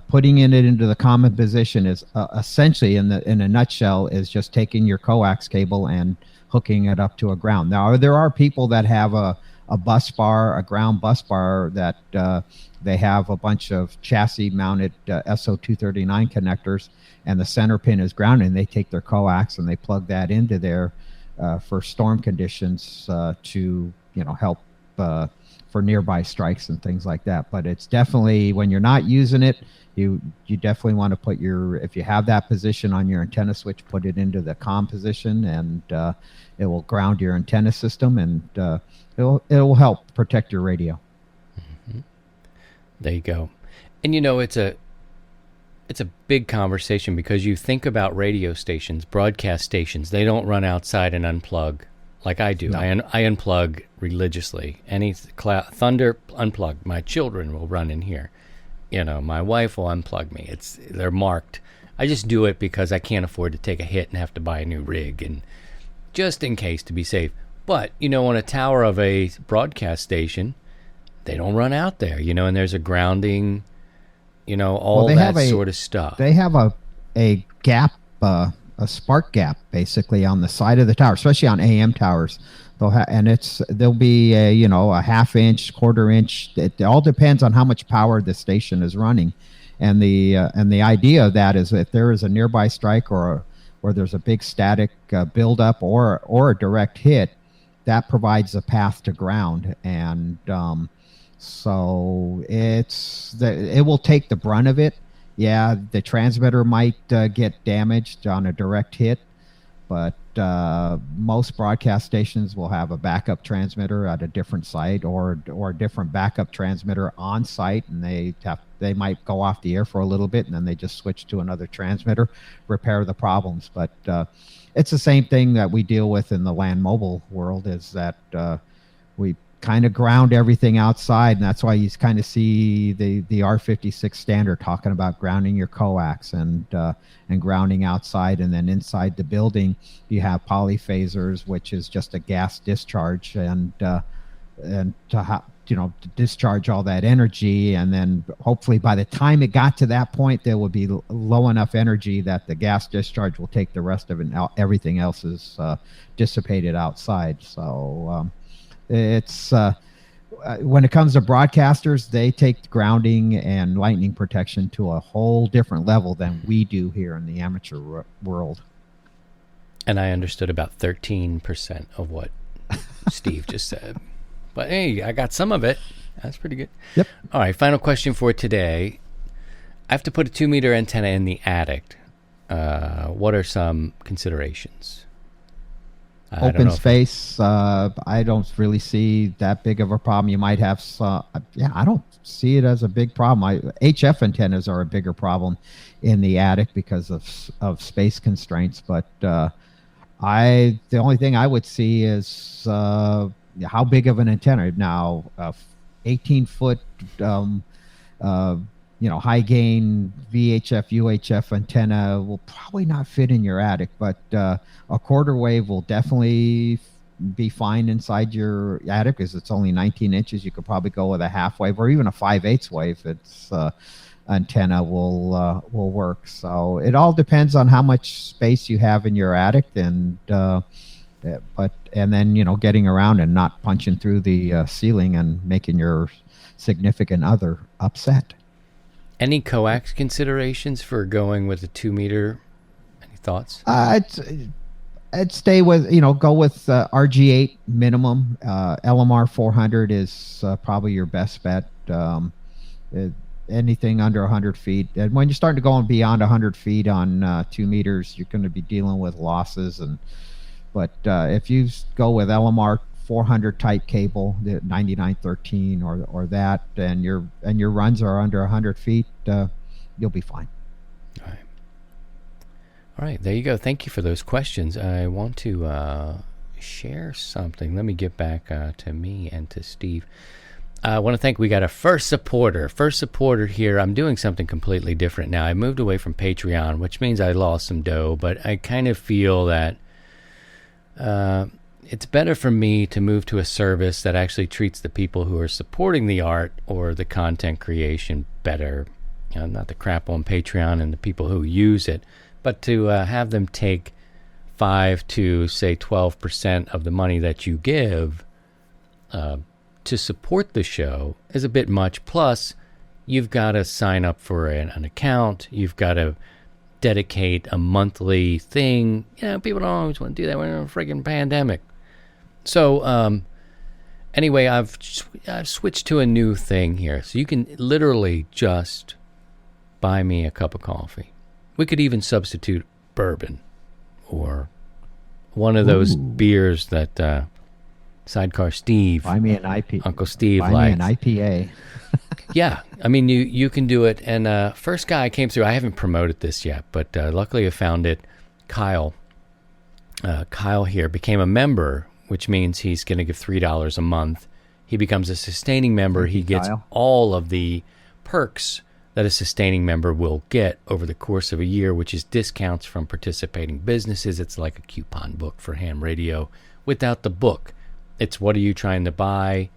putting it into the common position is essentially in a nutshell is just taking your coax cable and hooking it up to a ground. Now there are people that have a bus bar, a ground bus bar that they have a bunch of chassis mounted SO239 connectors, and the center pin is grounded, and they take their coax and they plug that into there for storm conditions to help for nearby strikes and things like that. But it's definitely, when you're not using it, you definitely want to put if you have that position on your antenna switch, put it into the comm position, and it will ground your antenna system, and it will help protect your radio. Mm-hmm. There you go. And it's a big conversation, because you think about radio stations, broadcast stations, they don't run outside and unplug like I do. No. I unplug religiously. Any thunder, unplug. My children will run in here. My wife will unplug me. They're marked. I just do it because I can't afford to take a hit and have to buy a new rig, and just in case, to be safe. But, on a tower of a broadcast station, they don't run out there, and there's a grounding, all that sort of stuff. They have a gap, a spark gap, basically, on the side of the tower, especially on AM towers. There'll be a half inch, quarter inch. It all depends on how much power the station is running, and the idea of that is if there is a nearby strike or there's a big static buildup or a direct hit, that provides a path to ground, and so it will take the brunt of it. Yeah, the transmitter might get damaged on a direct hit, but most broadcast stations will have a backup transmitter at a different site, or a different backup transmitter on site, and they might go off the air for a little bit, and then they just switch to another transmitter, repair the problems. But it's the same thing that we deal with in the land mobile world, is that we kind of ground everything outside, and that's why you kind of see the R56 standard talking about grounding your coax and grounding outside, and then inside the building you have polyphasers, which is just a gas discharge, and to discharge all that energy, and then hopefully by the time it got to that point, there will be low enough energy that the gas discharge will take the rest of it, and everything else is dissipated outside. So it's when it comes to broadcasters, they take grounding and lightning protection to a whole different level than we do here in the amateur world. And I understood about 13% of what Steve just said. But hey, I got some of it. That's pretty good. Yep. All right, final question for today. I have to put a 2-meter antenna in the attic. What are some considerations? Open space, I don't really see that big of a problem. You might have some, I don't see it as a big problem. HF antennas are a bigger problem in the attic because of space constraints. But the only thing I would see is how big of an antenna. Now, 18-foot, high gain VHF, UHF antenna will probably not fit in your attic, but a quarter wave will definitely be fine inside your attic, because it's only 19 inches. You could probably go with a half wave or even a 5/8 wave. Its antenna will work. So it all depends on how much space you have in your attic, and then getting around and not punching through the ceiling and making your significant other upset. Any coax considerations for going with a 2-meter? Any thoughts? I'd stay with, go with RG8 minimum. LMR 400 is probably your best bet. Anything under 100 feet. And when you're starting to go on beyond 100 feet on 2 meters, you're going to be dealing with losses. But if you go with LMR 400 type cable, the 9913 or that, and your runs are under 100 feet, you'll be fine. All right, there you go. Thank you for those questions. I want to share something. Let me get back to me and to Steve. I want to thank, we got a first supporter here. I'm doing something completely different now. I moved away from Patreon, which means I lost some dough, but I kind of feel that it's better for me to move to a service that actually treats the people who are supporting the art or the content creation better. Not the crap on Patreon and the people who use it, but to have them take 5 to, say, 12% of the money that you give to support the show is a bit much. Plus, you've got to sign up for an account. You've got to dedicate a monthly thing. People don't always want to do that. We're in a freaking pandemic. So Anyway, I've switched to a new thing here. So you can literally just buy me a cup of coffee. We could even substitute bourbon or one of those beers that Sidecar Steve, Buy me an IPA. Uncle Steve Buy likes. me an IPA. Yeah, I mean, you can do it. And first guy came through, I haven't promoted this yet, but luckily I found it. Kyle here became a member, which means he's going to give $3 a month. He becomes a sustaining member. He gets Kyle. all of the perks that a sustaining member will get over the course of a year, which is discounts from participating businesses. It's like a coupon book for ham radio without the book. It's what are you trying to buy?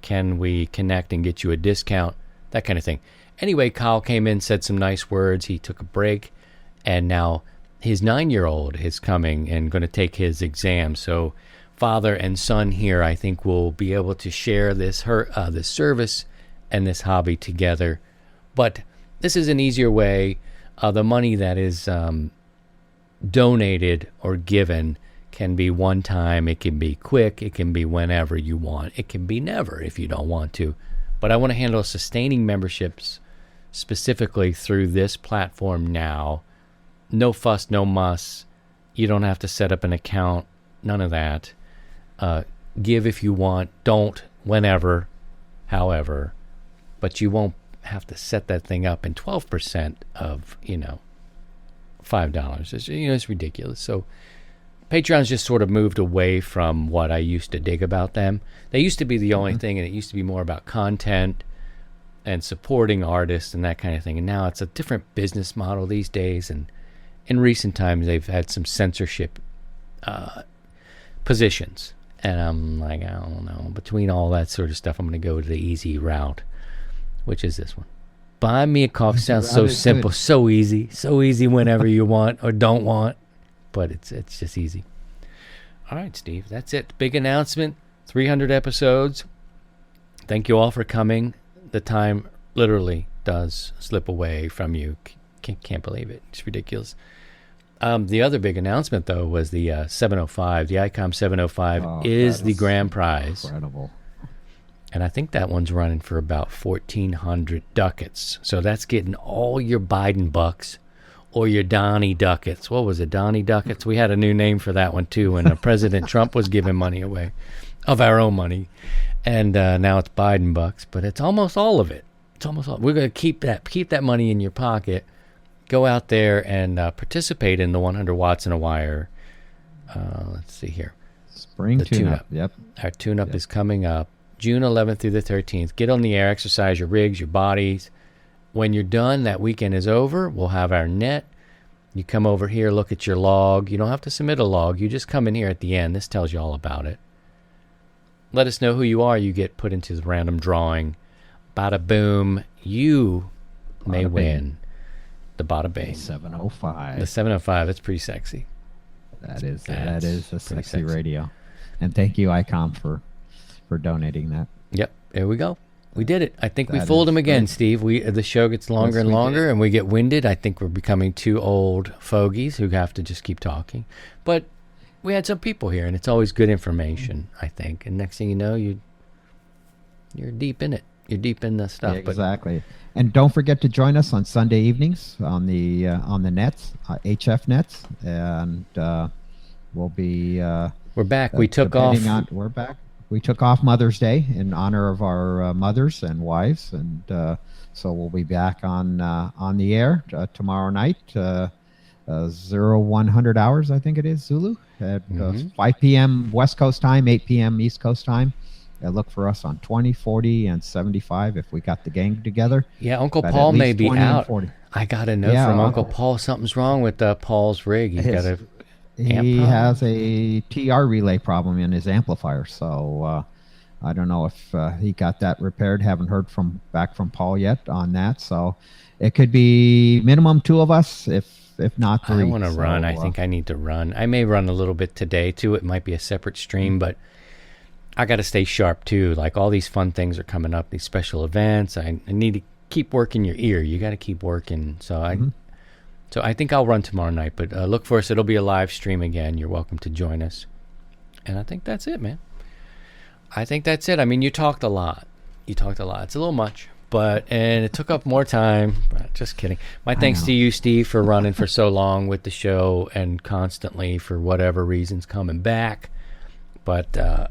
Can we connect and get you a discount? That kind of thing. Anyway, Kyle came in, said some nice words. He took a break, and now his 9-year-old is coming and going to take his exam. So father and son here, I think, will be able to share this service and this hobby together. But this is an easier way. The money that is donated or given can be one time. It can be quick. It can be whenever you want. It can be never if you don't want to. But I want to handle sustaining memberships specifically through this platform now. No fuss, no muss. You don't have to set up an account. None of that. Give if you want. Don't whenever, however. But you won't have to set that thing up. And 12% of, $5 is, it's ridiculous. So Patreon's just sort of moved away from what I used to dig about them. They used to be the only thing, and it used to be more about content and supporting artists and that kind of thing. And now it's a different business model these days. And in recent times, they've had some censorship positions. And I'm like, I don't know. Between all that sort of stuff, I'm going to go to the easy route, which is this one. Buy me a coffee. Sounds so simple, so easy whenever you want or don't want. But it's just easy. All right, Steve, that's it. Big announcement, 300 episodes. Thank you all for coming. The time literally does slip away from you. Can't believe it. It's ridiculous. The other big announcement, though, was the 705. The ICOM 705 is the grand prize. Incredible. And I think that one's running for about 1,400 ducats. So that's getting all your Biden bucks. Or your Donnie Ducats. What was it, Donnie Ducats? We had a new name for that one, too, when President Trump was giving money away, of our own money. And now it's Biden bucks, but it's almost all of it. It's almost all. We're going to keep that money in your pocket. Go out there and participate in the 100 watts in a wire. Let's see here. Spring tune-up. Yep. Our tune-up is coming up June 11th through the 13th. Get on the air, exercise your rigs, your bodies. When you're done, that weekend is over. We'll have our net. You come over here, look at your log. You don't have to submit a log. You just come in here at the end. This tells you all about it. Let us know who you are. You get put into the random drawing. Bada boom. You may win the Bada Bing. 705. The 705. That's pretty sexy. That is a sexy radio. And thank you, ICOM, for donating that. Yep. There we go. We did it. I think we fooled him again, Steve. The show gets longer and longer, and we get winded. I think we're becoming two old fogies who have to just keep talking. But we had some people here, and it's always good information, I think. And next thing you know, you're deep in it. You're deep in the stuff. Exactly. And don't forget to join us on Sunday evenings on the nets, HF nets, and we'll be. We're back. We took off. We're back. We took off Mother's Day in honor of our mothers and wives, and so we'll be back on the air tomorrow night, 0100 hours, I think it is, Zulu, at 5 p.m. West Coast time, 8 p.m. East Coast time. Look for us on 20, 40, and 75 if we got the gang together. Yeah, Uncle Paul may be out. I got a note from Uncle Paul. Something's wrong with Paul's rig. He's got a... He has a TR relay problem in his amplifier, so I don't know if he got that repaired. Haven't heard back from Paul yet on that, so it could be minimum 2 of us, if not 3. I want to run. I think I need to run. I may run a little bit today too. It might be a separate stream, but I got to stay sharp too. Like all these fun things are coming up, these special events. I need to keep working your ear. You got to keep working. So So I think I'll run tomorrow night, but look for us. It'll be a live stream again. You're welcome to join us. And I think that's it, man. I think that's it. I mean, you talked a lot. It's a little much, and it took up more time. Just kidding. My thanks to you, Steve, for running for so long with the show and constantly, for whatever reasons, coming back. But I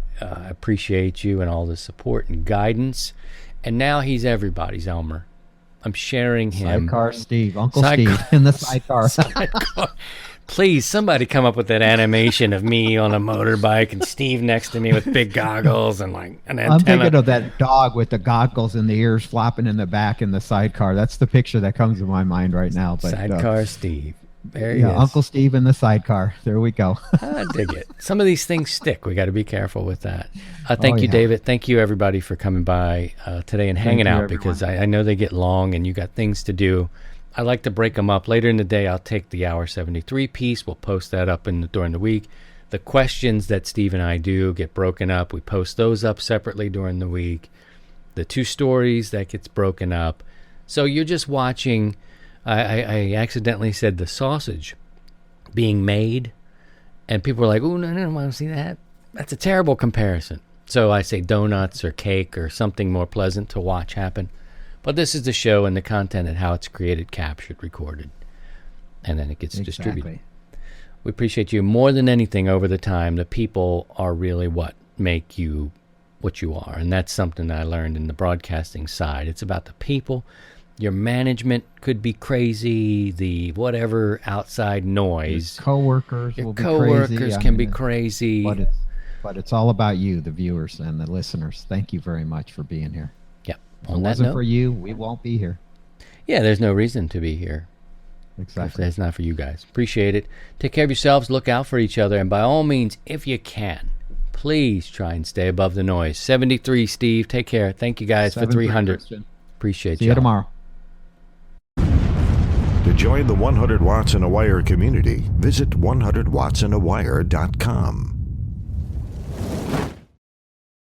appreciate you and all the support and guidance. And now he's everybody's Elmer. I'm sharing him. Sidecar Steve, Uncle Steve in the sidecar. Please, somebody come up with that animation of me on a motorbike and Steve next to me with big goggles and like an antenna. I'm thinking of that dog with the goggles and the ears flopping in the back in the sidecar. That's the picture that comes to my mind right now. But, sidecar Steve. There he is. Uncle Steve in the sidecar. There we go. I dig it. Some of these things stick. We got to be careful with that. Thank you, David. Thank you, everybody, for coming by today and hanging out, because I know they get long and you got things to do. I like to break them up. Later in the day, I'll take the Hour 73 piece. We'll post that up during the week. The questions that Steve and I do get broken up. We post those up separately during the week. The 2 stories, that gets broken up. So you're just watching. I accidentally said the sausage being made, and people were like, "Oh, no, I don't want to see that." That's a terrible comparison. So I say donuts or cake or something more pleasant to watch happen. But this is the show and the content and how it's created, captured, recorded, and then it gets distributed. We appreciate you more than anything over the time. The people are really what make you what you are, and that's something that I learned in the broadcasting side. It's about the people. Your management could be crazy, the whatever outside noise. Your coworkers will be crazy. Coworkers can be crazy. But it's all about you, the viewers and the listeners. Thank you very much for being here. If it wasn't for you, we won't be here. Yeah, there's no reason to be here. Exactly. If that's not for you guys. Appreciate it. Take care of yourselves. Look out for each other. And by all means, if you can, please try and stay above the noise. 73, Steve. Take care. Thank you guys for 300. Appreciate you. See you tomorrow. To join the 100 Watts in a Wire community, visit 100wattsindawire.com.